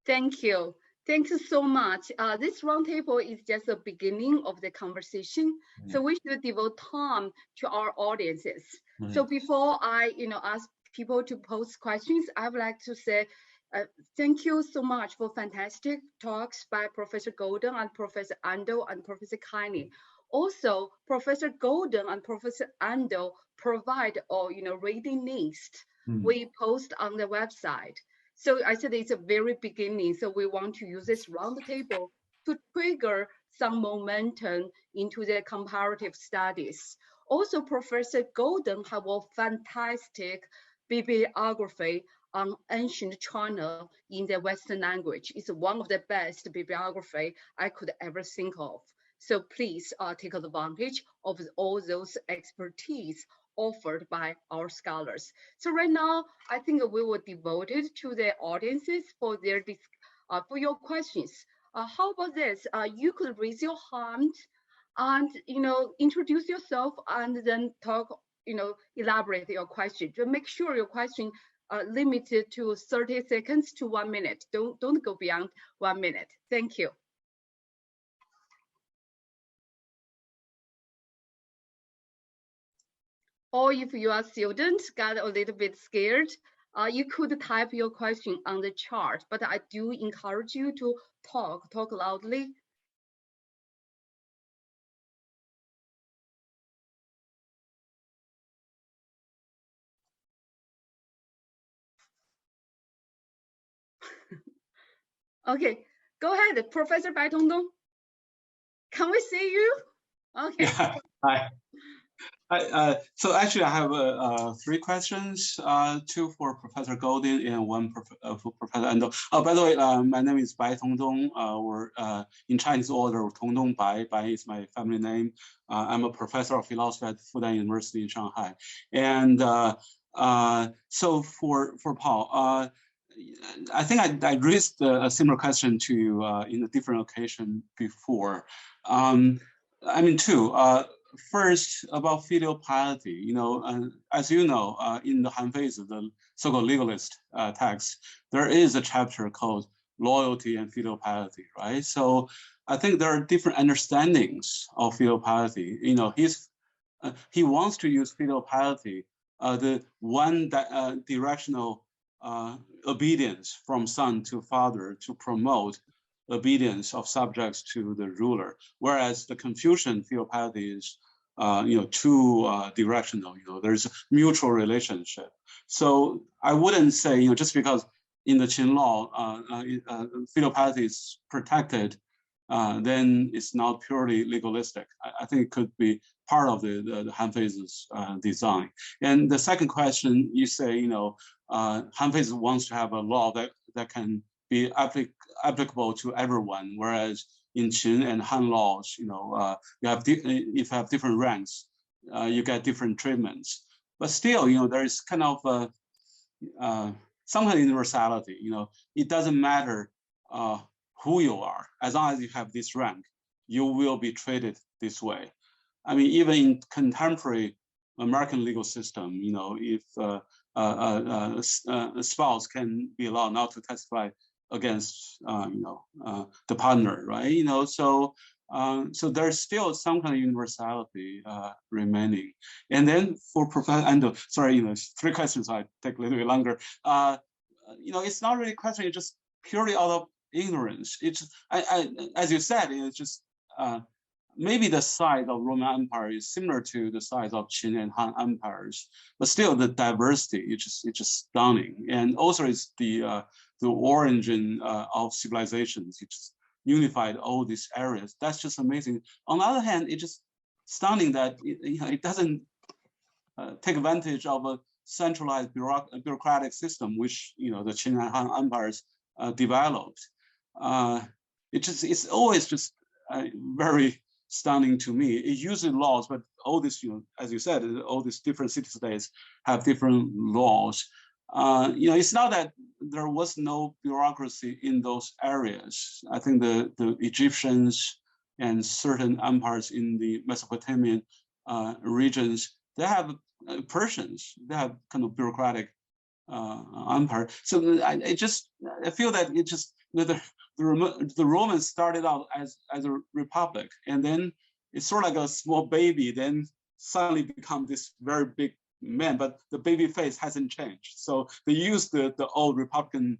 Thank you. Thank you so much. This roundtable is just the beginning of the conversation. So we should devote time to our audiences. So before I ask people to post questions, I would like to say thank you so much for fantastic talks by Professor Golden and Professor Ando and Professor Kaini. Also, Professor Golden and Professor Ando provide reading list we post on the website. So I said it's a very beginning. So we want to use this roundtable to trigger some momentum into the comparative studies. Also, Professor Golden have a fantastic bibliography on ancient China in the Western language. It's one of the best bibliography I could ever think of. So please take advantage of all those expertise offered by our scholars. So right now, I think we will devote it to the audiences for their for your questions. How about this? You could raise your hand and introduce yourself and then talk, elaborate your question. To make sure your question limited to 30 seconds to 1 minute. Don't go beyond 1 minute. Thank you. Or if you are a student, got a little bit scared, you could type your question on the chart, but I do encourage you to talk loudly. Okay, go ahead, Professor Bai Tongdong. Can we see you? Okay. Yeah, hi. So actually, I have 3 questions, 2 for Professor Golden and 1 for Professor Ando. Oh, by the way, my name is Bai Tongdong, or in Chinese order, Tongdong Bai. Bai is my family name. I'm a professor of philosophy at Fudan University in Shanghai. And so for Paul, I think I raised a similar question to you in a different occasion before. I mean, 2. First, about filial piety, as you know, in the Hanfei's, the so-called legalist text, there is a chapter called loyalty and filial piety, right? So I think there are different understandings of filial piety. He wants to use filial piety, the one directional obedience from son to father to promote obedience of subjects to the ruler, whereas the Confucian filial piety is, 2 directional. There's a mutual relationship. So I wouldn't say, just because in the Qin law, filial piety is protected, then it's not purely legalistic. I think it could be part of the Hanfei's design. And the second question, you say, Hanfei wants to have a law that can be applicable to everyone, whereas in Qin and Han laws, if you have different ranks, you get different treatments. But still, there is kind of some kind of universality. It doesn't matter who you are, as long as you have this rank, you will be treated this way. I mean, even in contemporary American legal system, if a spouse can be allowed not to testify against the partner, right? So there's still some kind of universality remaining. And then for Professor Ando, sorry, 3 questions, I take a little bit longer. It's not really a question, it's just purely out of ignorance. It's as you said, it's just maybe the size of Roman Empire is similar to the size of Qin and Han empires, but still the diversity it's just stunning. And also it's the origin of civilizations. It just unified all these areas. That's just amazing. On the other hand, it's just stunning that it doesn't take advantage of a centralized bureaucratic system, which the Qin and Han empires developed. It's always just very stunning to me. It uses laws, but all this, as you said, all these different city-states have different laws. It's not that there was no bureaucracy in those areas. I think the Egyptians and certain empires in the Mesopotamian regions, they have Persians, they have kind of bureaucratic empire. So I feel that it just, the Romans started out as a republic, and then it's sort of like a small baby, then suddenly become this very big man, but the baby face hasn't changed. So they used the old republican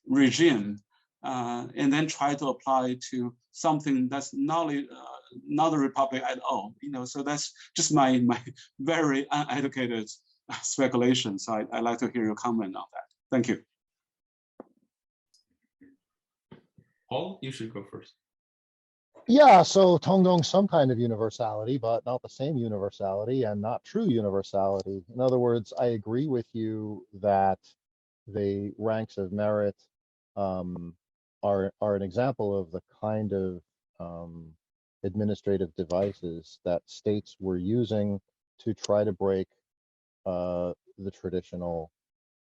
regime and then try to apply to something that's not a republic at all. So that's just my very uneducated speculation. So I'd like to hear your comment on that. Thank you. Paul, you should go first. Yeah, so Tongdong, some kind of universality, but not the same universality and not true universality. In other words, I agree with you that the ranks of merit um, are an example of the kind of administrative devices that states were using to try to break the traditional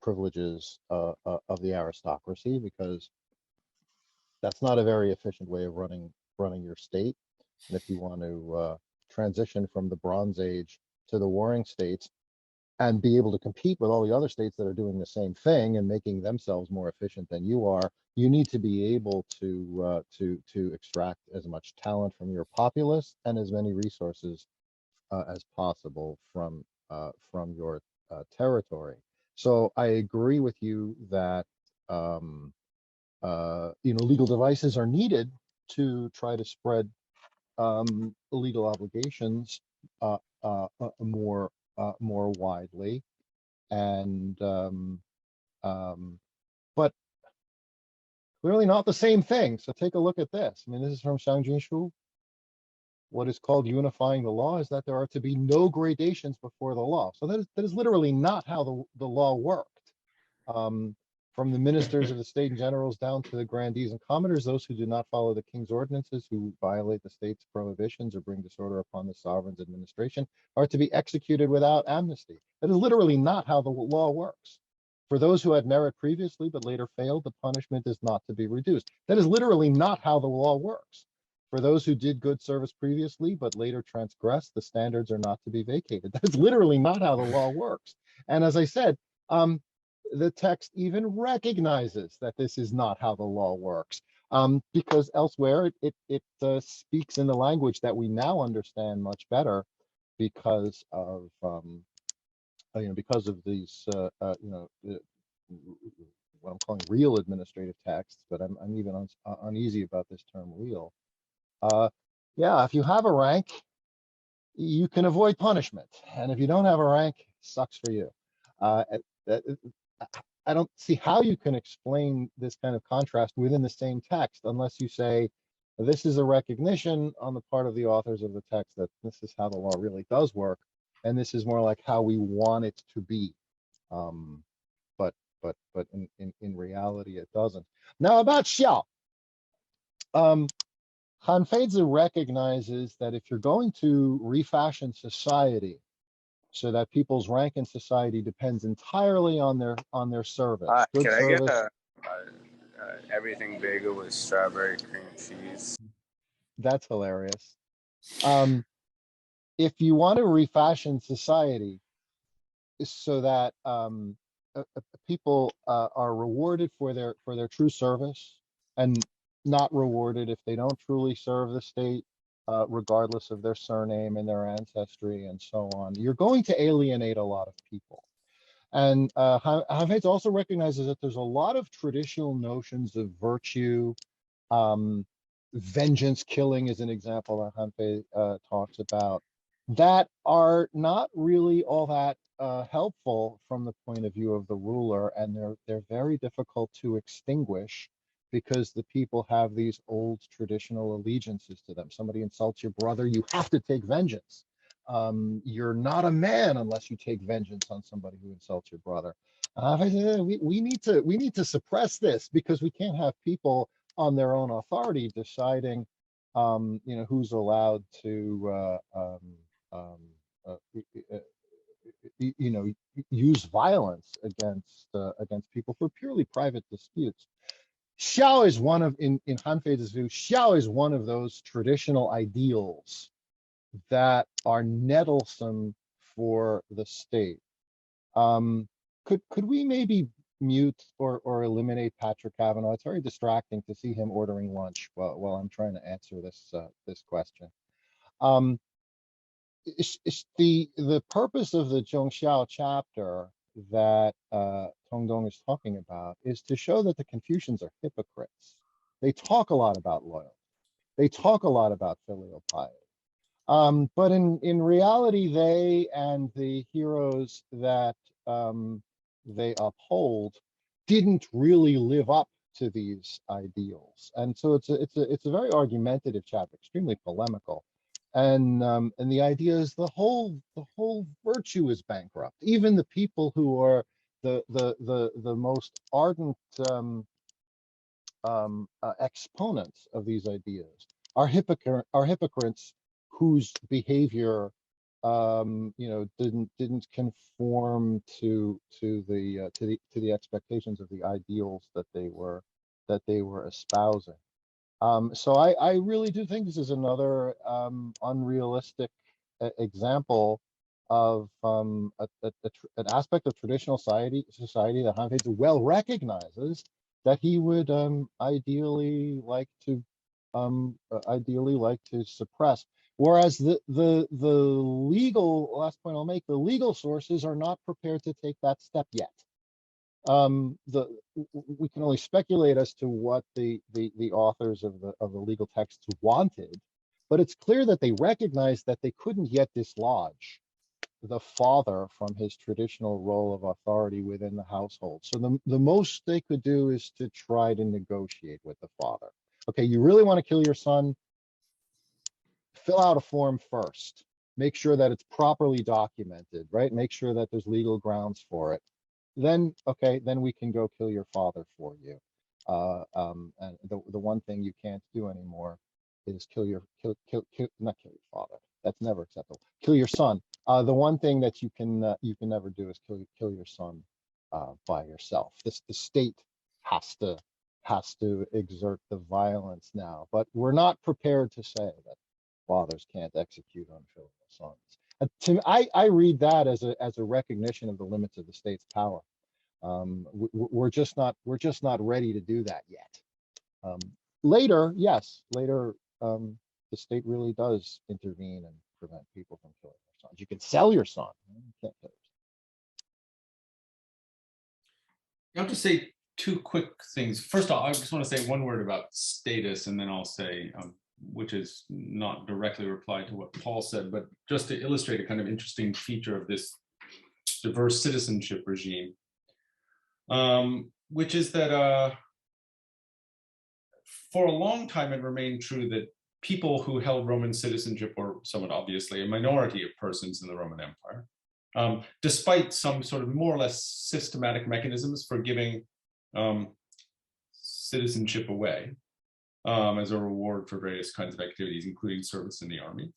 privileges of the aristocracy, because that's not a very efficient way of running your state. And if you want to transition from the Bronze Age to the warring states and be able to compete with all the other states that are doing the same thing and making themselves more efficient than you are, you need to be able to extract as much talent from your populace and as many resources as possible from your territory. So I agree with you that legal devices are needed to try to spread legal obligations more widely, and but clearly not the same thing. So take a look at this. I mean, this is from Shang Jinshu. What is called unifying the law is that there are to be no gradations before the law. So that is literally not how the law worked. From the ministers of the state and generals down to the grandees and commodores, those who do not follow the king's ordinances, who violate the state's prohibitions or bring disorder upon the sovereign's administration, are to be executed without amnesty. That is literally not how the law works. For those who had merit previously but later failed, the punishment is not to be reduced. That is literally not how the law works. For those who did good service previously but later transgressed, the standards are not to be vacated. That is literally not how the law works. And as I said, the text even recognizes that this is not how the law works, because elsewhere it speaks in the language that we now understand much better because of these what I'm calling real administrative texts, but I'm even uneasy about this term real. Yeah, if you have a rank, you can avoid punishment, and if you don't have a rank, sucks for you. I don't see how you can explain this kind of contrast within the same text unless you say this is a recognition on the part of the authors of the text that this is how the law really does work, and this is more like how we want it to be. But in reality, it doesn't. Now about Xiao. Han Feizi recognizes that if you're going to refashion society so that people's rank in society depends entirely on their service, good Can I get service, everything bagel with strawberry cream cheese? that's hilarious. If you want to refashion society so that people are rewarded for their true service and not rewarded if they don't truly serve the state, regardless of their surname and their ancestry and so on, you're going to alienate a lot of people. And Hafez also recognizes that there's a lot of traditional notions of virtue. Vengeance killing is an example that Hanfei talks about, that are not really all that helpful from the point of view of the ruler, and they're very difficult to extinguish because the people have these old traditional allegiances to them. Somebody insults your brother, you have to take vengeance. You're not a man unless you take vengeance on somebody who insults your brother. We need to suppress this, because we can't have people on their own authority deciding who's allowed to use violence against people for purely private disputes. Xiao is one of, in Han Fei's view, Xiao is one of those traditional ideals that are nettlesome for the state. Could we maybe mute or eliminate Patrick Kavanaugh? It's very distracting to see him ordering lunch while I'm trying to answer this question. The purpose of the Zhongxiao chapter that Tongdong is talking about is to show that the Confucians are hypocrites. They talk a lot about loyalty. They talk a lot about filial piety. But in reality, they and the heroes that they uphold didn't really live up to these ideals. And so it's a very argumentative chapter, extremely polemical. And the idea is the whole virtue is bankrupt. Even the people who are the most ardent exponents of these ideas are hypocrites whose behavior didn't conform to the expectations of the ideals that they were espousing. So I really do think this is another unrealistic example of an aspect of traditional society that Heinz well recognizes that he would ideally like to suppress. Whereas the legal, last point I'll make, the legal sources are not prepared to take that step yet. We can only speculate as to what the authors of the legal texts wanted, but it's clear that they recognized that they couldn't yet dislodge the father from his traditional role of authority within the household. So the most they could do is to try to negotiate with the father. Okay, you really want to kill your son? Fill out a form first. Make sure that it's properly documented, right? Make sure that there's legal grounds for it. Then, okay, then we can go kill your father for you. And the one thing you can't do anymore is not kill your father. That's never acceptable. Kill your son. The one thing that you can never do is kill your son by yourself. The state has to exert the violence now, but we're not prepared to say that fathers can't execute unfilial sons. I read that as a recognition of the limits of the state's power. We're just not ready to do that yet. Later, yes, the state really does intervene and prevent people from killing their sons. You can sell your son. You can't kill your son. I'll just say two quick things. First of all, I just want to say one word about status, and then I'll say, which is not directly replied to what Paul said, but just to illustrate a kind of interesting feature of this diverse citizenship regime, which is that for a long time it remained true that people who held Roman citizenship were somewhat obviously a minority of persons in the Roman Empire, despite some sort of more or less systematic mechanisms for giving citizenship away as a reward for various kinds of activities, including service in the army.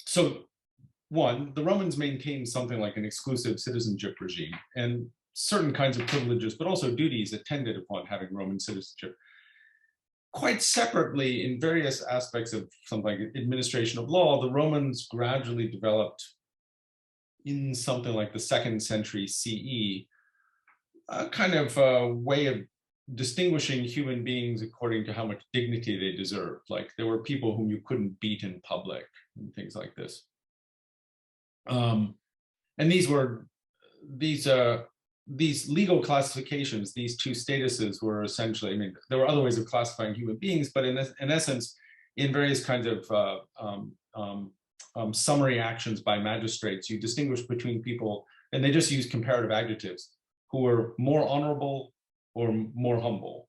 So one, the Romans maintained something like an exclusive citizenship regime, and certain kinds of privileges, but also duties attended upon having Roman citizenship. Quite separately, in various aspects of something like administration of law, the Romans gradually developed in something like the 2nd century CE, a kind of way of distinguishing human beings according to how much dignity they deserved. Like there were people whom you couldn't beat in public and things like this. And these legal classifications, these two statuses were essentially, I mean, there were other ways of classifying human beings, but in essence, in various kinds of summary actions by magistrates, you distinguish between people, and they just use comparative adjectives, who were more honorable or more humble.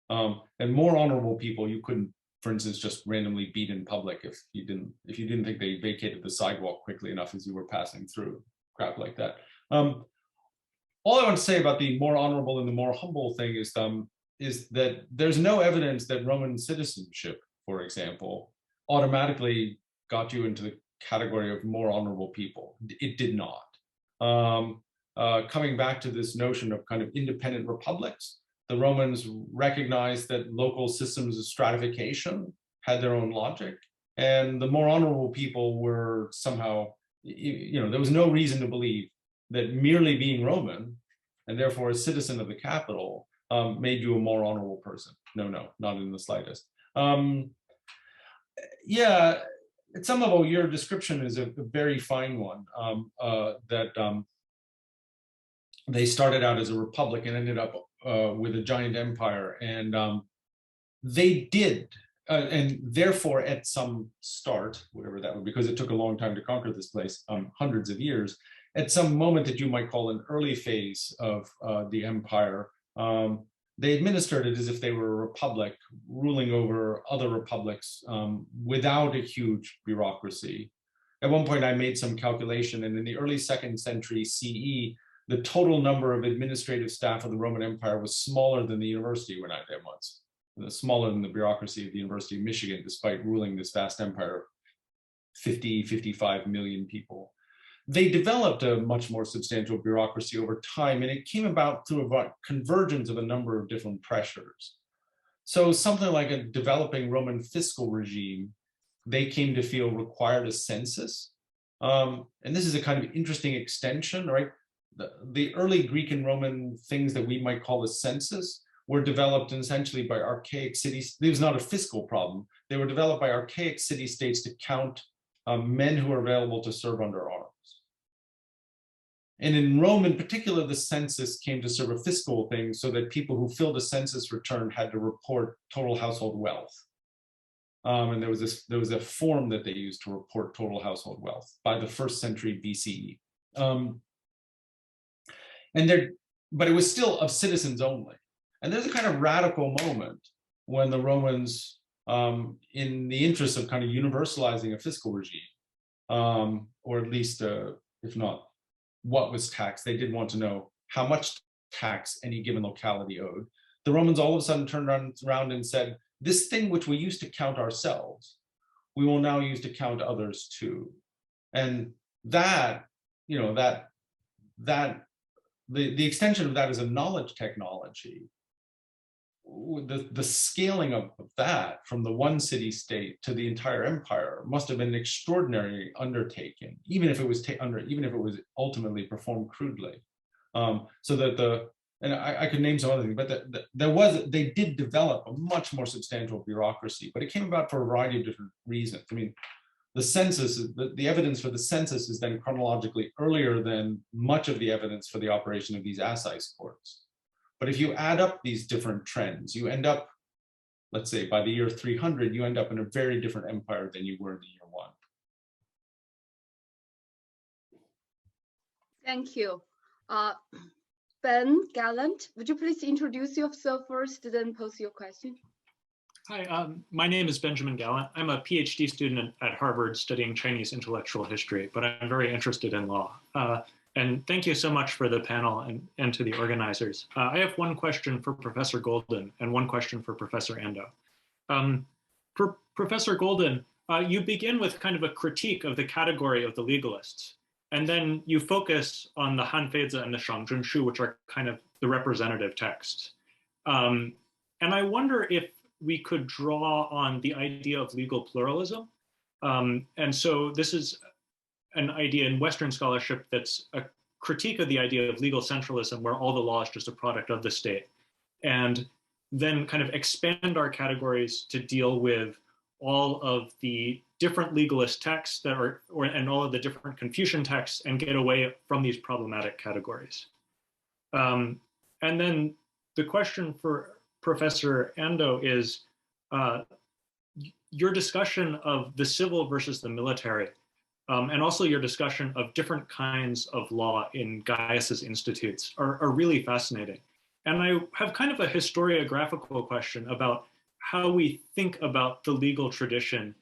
And more honorable people you couldn't, for instance, just randomly beat in public if you didn't think they vacated the sidewalk quickly enough as you were passing through, crap like that. All I want to say about the more honorable and the more humble thing is that there's no evidence that Roman citizenship, for example, automatically got you into the category of more honorable people. It did not. Coming back to this notion of kind of independent republics, the Romans recognized that local systems of stratification had their own logic, and the more honorable people were somehow, there was no reason to believe that merely being Roman, and therefore a citizen of the capital, made you a more honorable person. No, not in the slightest. Yeah, at some level, your description is a very fine one, that they started out as a republic and ended up with a giant empire. And they did, and therefore at some start, whatever that would be, because it took a long time to conquer this place, hundreds of years, at some moment that you might call an early phase of the empire, they administered it as if they were a republic ruling over other republics without a huge bureaucracy. At one point, I made some calculation, and in the early 2nd century CE, the total number of administrative staff of the Roman Empire was smaller than the university when I there was, smaller than the bureaucracy of the University of Michigan, despite ruling this vast empire of 50, 55 million people. They developed a much more substantial bureaucracy over time, and it came about through a convergence of a number of different pressures. So something like a developing Roman fiscal regime, they came to feel required a census. And this is a kind of interesting extension, right? The early Greek and Roman things that we might call a census were developed essentially by archaic cities. It was not a fiscal problem. They were developed by archaic city-states to count men who are available to serve under arms. And in Rome in particular, the census came to serve a fiscal thing so that people who filled a census return had to report total household wealth. And there was a form that they used to report total household wealth by the 1st century BCE. But it was still of citizens only. And there's a kind of radical moment when the Romans, in the interest of kind of universalizing a fiscal regime, or at least, if not what was taxed, they did want to know how much tax any given locality owed. The Romans all of a sudden turned around and said, this thing which we used to count ourselves, we will now use to count others too. And that, you know, the extension of that is a knowledge technology. The scaling of that from the one city state to the entire empire must have been an extraordinary undertaking, even if it was ultimately performed crudely. So that and I could name some other things, but they did develop a much more substantial bureaucracy, but it came about for a variety of different reasons. I mean, the census, the evidence for the census is then chronologically earlier than much of the evidence for the operation of these assize courts. But if you add up these different trends, you end up, let's say by the year 300, you end up in a very different empire than you were in the year 1. Thank you. Ben Gallant, would you please introduce yourself first, then pose your question? Hi, my name is Benjamin Gallant. I'm a PhD student at Harvard studying Chinese intellectual history, but I'm very interested in law. And thank you so much for the panel and to the organizers. I have one question for Professor Golden and one question for Professor Ando. For Professor Golden, you begin with kind of a critique of the category of the legalists, and then you focus on the Hanfeizi and the Shangzhenshu, which are kind of the representative texts. And I wonder if we could draw on the idea of legal pluralism. And so this is an idea in Western scholarship that's a critique of the idea of legal centralism, where all the law is just a product of the state, and then kind of expand our categories to deal with all of the different legalist texts that are, and all of the different Confucian texts, and get away from these problematic categories. And then the question for Professor Ando is your discussion of the civil versus the military, and also your discussion of different kinds of law in Gaius's institutes are really fascinating. And I have kind of a historiographical question about how we think about the legal tradition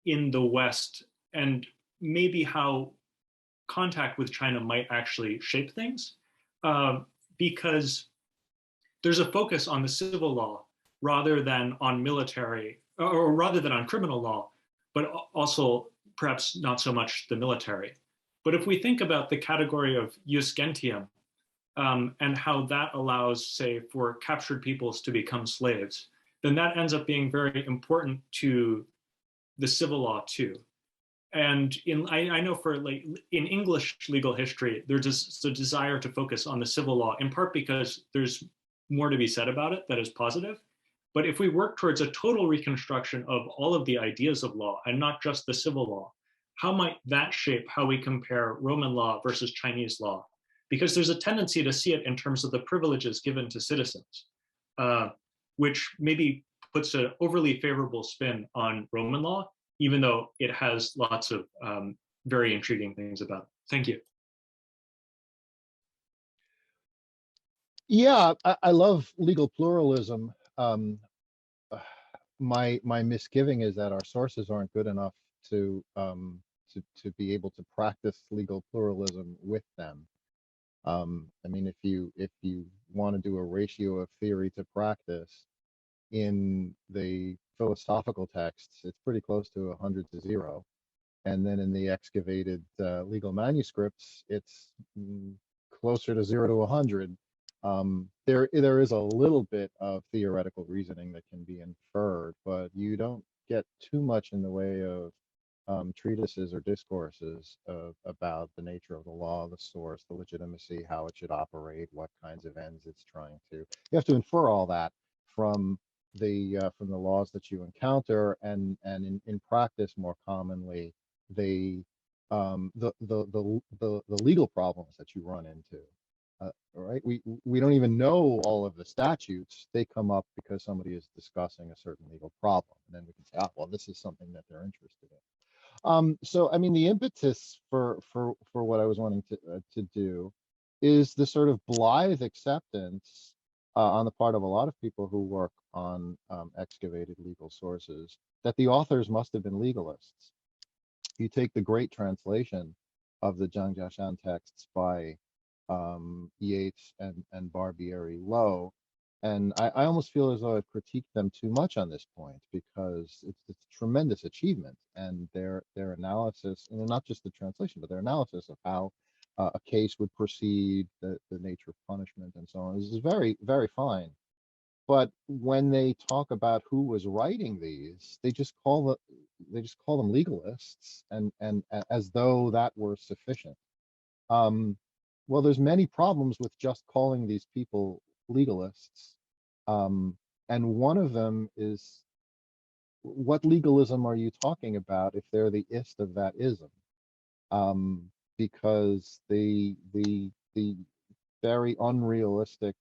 in the West, and maybe how contact with China might actually shape things, because there's a focus on the civil law rather than on military, or rather than on criminal law, but also perhaps not so much the military. But if we think about the category of jus gentium, and how that allows, say, for captured peoples to become slaves, then that ends up being very important to the civil law too. And I know for like in English legal history, there's just a desire to focus on the civil law, in part because there's more to be said about it that is positive. But if we work towards a total reconstruction of all of the ideas of law and not just the civil law, how might that shape how we compare Roman law versus Chinese law? Because there's a tendency to see it in terms of the privileges given to citizens, which maybe puts an overly favorable spin on Roman law, even though it has lots of very intriguing things about it. Thank you. Yeah, I love legal pluralism. My misgiving is that our sources aren't good enough to be able to practice legal pluralism with them. I mean, if you want to do a ratio of theory to practice in the philosophical texts, it's pretty close to 100 to 0. And then in the excavated legal manuscripts, it's closer to 0 to 100. There is a little bit of theoretical reasoning that can be inferred, but you don't get too much in the way of treatises or discourses about the nature of the law, the source, the legitimacy, how it should operate, what kinds of ends it's trying to. You have to infer all that from the laws that you encounter, and in practice more commonly the legal problems that you run into. Right? We don't even know all of the statutes. They come up because somebody is discussing a certain legal problem, and then we can say, oh, well, this is something that they're interested in. So, I mean, the impetus for what I was wanting to do is the sort of blithe acceptance on the part of a lot of people who work on excavated legal sources that the authors must have been legalists. You take the great translation of the Zhangjiashan texts by Yeats and Barbieri Lowe, and I almost feel as though I've critiqued them too much on this point, because it's a tremendous achievement, and their analysis, and not just the translation, but their analysis of how a case would proceed, the nature of punishment, and so on, is very, very fine. But when they talk about who was writing these, they just call them legalists, and as though that were sufficient. Well, there's many problems with just calling these people legalists, and one of them is, what legalism are you talking about if they're the ist of that ism? Because the very unrealistic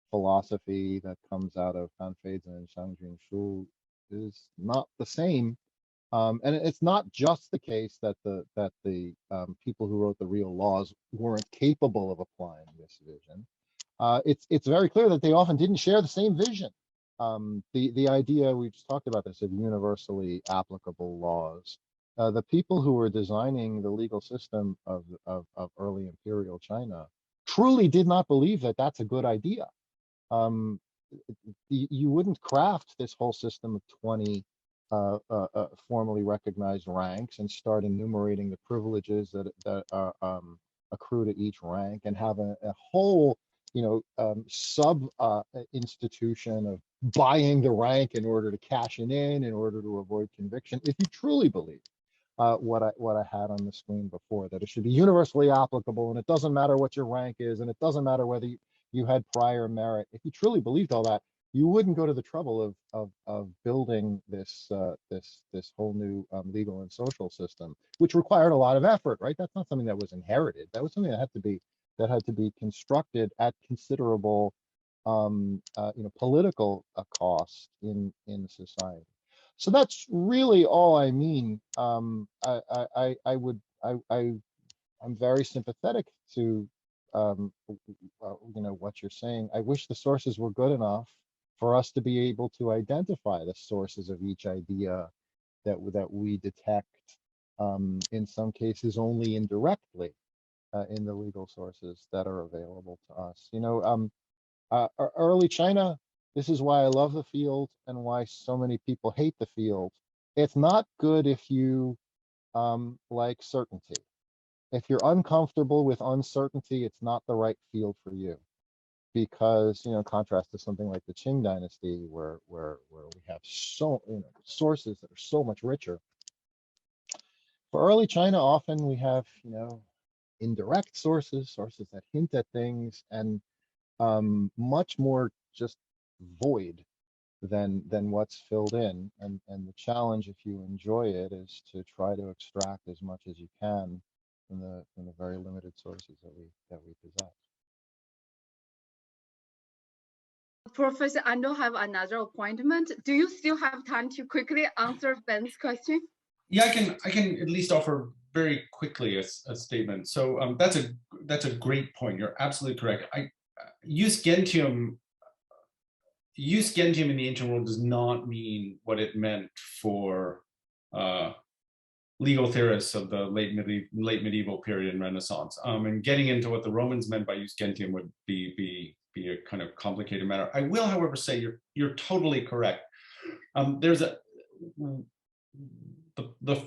philosophy that comes out of Han Feizhen and Shang Junshu is not the same. And it's not just the case that the people who wrote the real laws weren't capable of applying this vision. It's very clear that they often didn't share the same vision. The idea, we just talked about this, of universally applicable laws. The people who were designing the legal system of early imperial China truly did not believe that that's a good idea. You wouldn't craft this whole system of 20 formally recognized ranks and start enumerating the privileges that accrue to each rank, and have a whole, sub institution of buying the rank in order to cash it in order to avoid conviction. If you truly believe what I had on the screen before, that it should be universally applicable, and it doesn't matter what your rank is, and it doesn't matter whether you had prior merit. If you truly believed all that, you wouldn't go to the trouble of building this whole new legal and social system, which required a lot of effort. Right? That's not something that was inherited. That was something that had to be constructed at considerable political cost in society. So that's really all I mean. I'm very sympathetic to what you're saying. I wish the sources were good enough for us to be able to identify the sources of each idea that we detect, in some cases only indirectly, in the legal sources that are available to us. Early China, this is why I love the field and why so many people hate the field. It's not good if you like certainty. If you're uncomfortable with uncertainty, it's not the right field for you. Because, contrast to something like the Qing dynasty, where we have sources that are so much richer. For early China, often we have, indirect sources that hint at things, and much more just void than what's filled in. And the challenge, if you enjoy it, is to try to extract as much as you can from the very limited sources that we possess. Professor Ando have another appointment. Do you still have time to quickly answer Ben's question? Yeah, I can at least offer very quickly a statement. So that's a great point. You're absolutely correct. Jus gentium in the ancient world does not mean what it meant for legal theorists of the late medieval period and Renaissance. And getting into what the Romans meant by jus gentium would be a kind of complicated matter. I will, however, say you're totally correct. The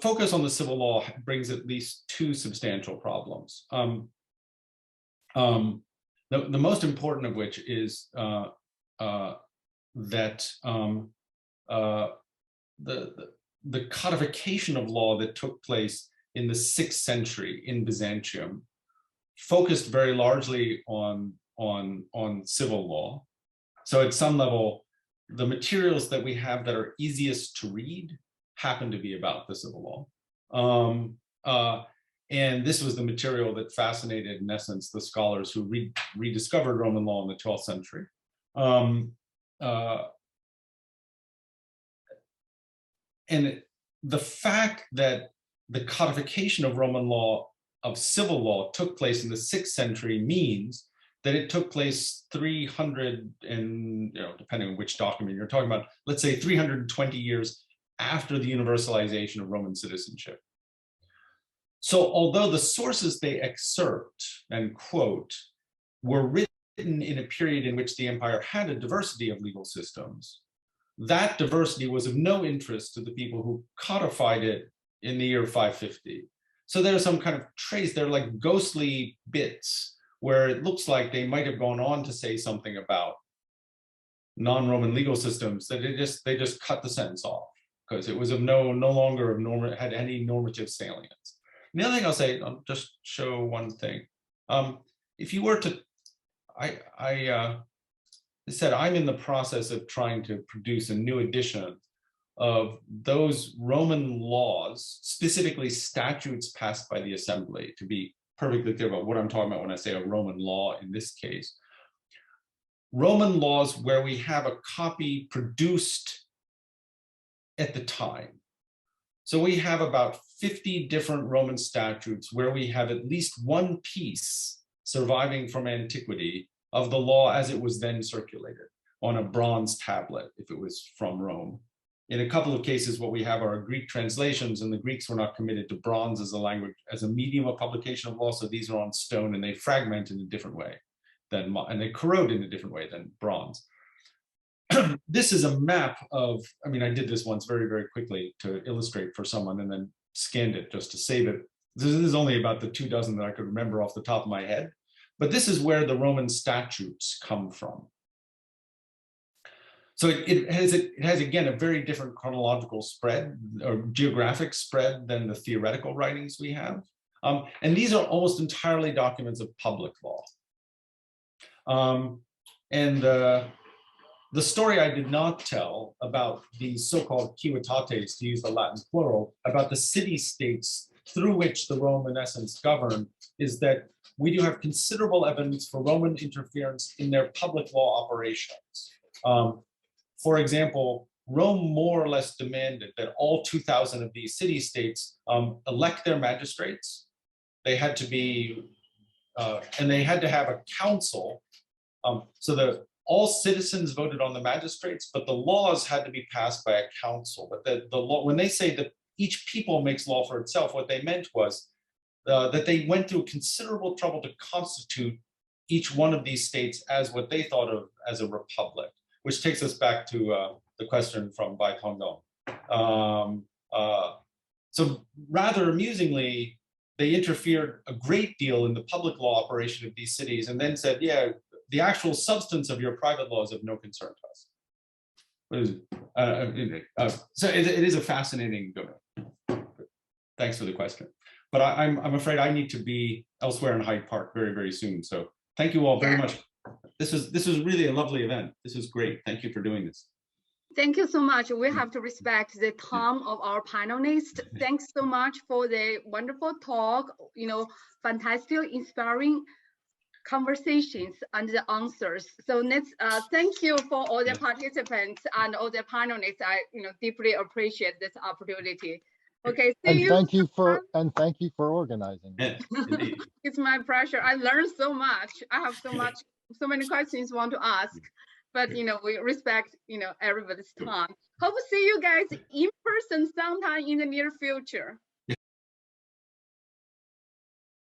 focus on the civil law brings at least two substantial problems. The most important of which is that the codification of law that took place in the 6th century in Byzantium focused very largely on civil law. So at some level, the materials that we have that are easiest to read happen to be about the civil law. And this was the material that fascinated, in essence, the scholars who rediscovered Roman law in the 12th century. And the fact that the codification of Roman law, of civil law, took place in the 6th century means that it took place 300 and, depending on which document you're talking about, let's say 320 years after the universalization of Roman citizenship. So although the sources they excerpt and quote were written in a period in which the empire had a diversity of legal systems, that diversity was of no interest to the people who codified it in the year 550. So there are some kind of trace, they're like ghostly bits where it looks like they might have gone on to say something about non-Roman legal systems that they just cut the sentence off because it was of no longer of had any normative salience. And the other thing I'll say, I'll just show one thing. If you were to, I said I'm in the process of trying to produce a new edition of those Roman laws, specifically statutes passed by the assembly, to be perfectly clear about what I'm talking about when I say a Roman law in this case. Roman laws where we have a copy produced at the time. So we have about 50 different Roman statutes where we have at least one piece surviving from antiquity of the law as it was then circulated on a bronze tablet, if it was from Rome. In a couple of cases, what we have are Greek translations, and the Greeks were not committed to bronze as a language, as a medium of publication of law, so these are on stone and they fragment in a different way and they corrode in a different way than bronze. This is a map of, I did this once very, very quickly to illustrate for someone and then scanned it just to save it. This is only about the 2 dozen that I could remember off the top of my head, but this is where the Roman statutes come from. So it has again, a very different chronological spread or geographic spread than the theoretical writings we have. And these are almost entirely documents of public law. The story I did not tell about these so-called civitates, to use the Latin plural, about the city-states through which the Rome, in essence, governed, is that we do have considerable evidence for Roman interference in their public law operations. For example, Rome more or less demanded that all 2,000 of these city-states elect their magistrates. They had to be, and they had to have a council, so that all citizens voted on the magistrates, but the laws had to be passed by a council. But the law, when they say that each people makes law for itself, what they meant was that they went through considerable trouble to constitute each one of these states as what they thought of as a republic, which takes us back to the question from Bai Tongdong. So rather amusingly, they interfered a great deal in the public law operation of these cities and then said, yeah, the actual substance of your private law is of no concern to us. So it is a fascinating domain. Thanks for the question. But I'm afraid I need to be elsewhere in Hyde Park very, very soon. So thank you all very much. This was really a lovely event. This was great. Thank you for doing this. Thank you so much. We have to respect the time of our panelists. Thanks so much for the wonderful talk, fantastic, inspiring conversations and the answers. So let's thank you for all the participants and all the panelists. I deeply appreciate this opportunity. Okay, see you. Thank you for organizing. It's my pleasure. I learned so much. I have so much so many questions want to ask, but we respect everybody's time. Hope to see you guys in person sometime in the near future.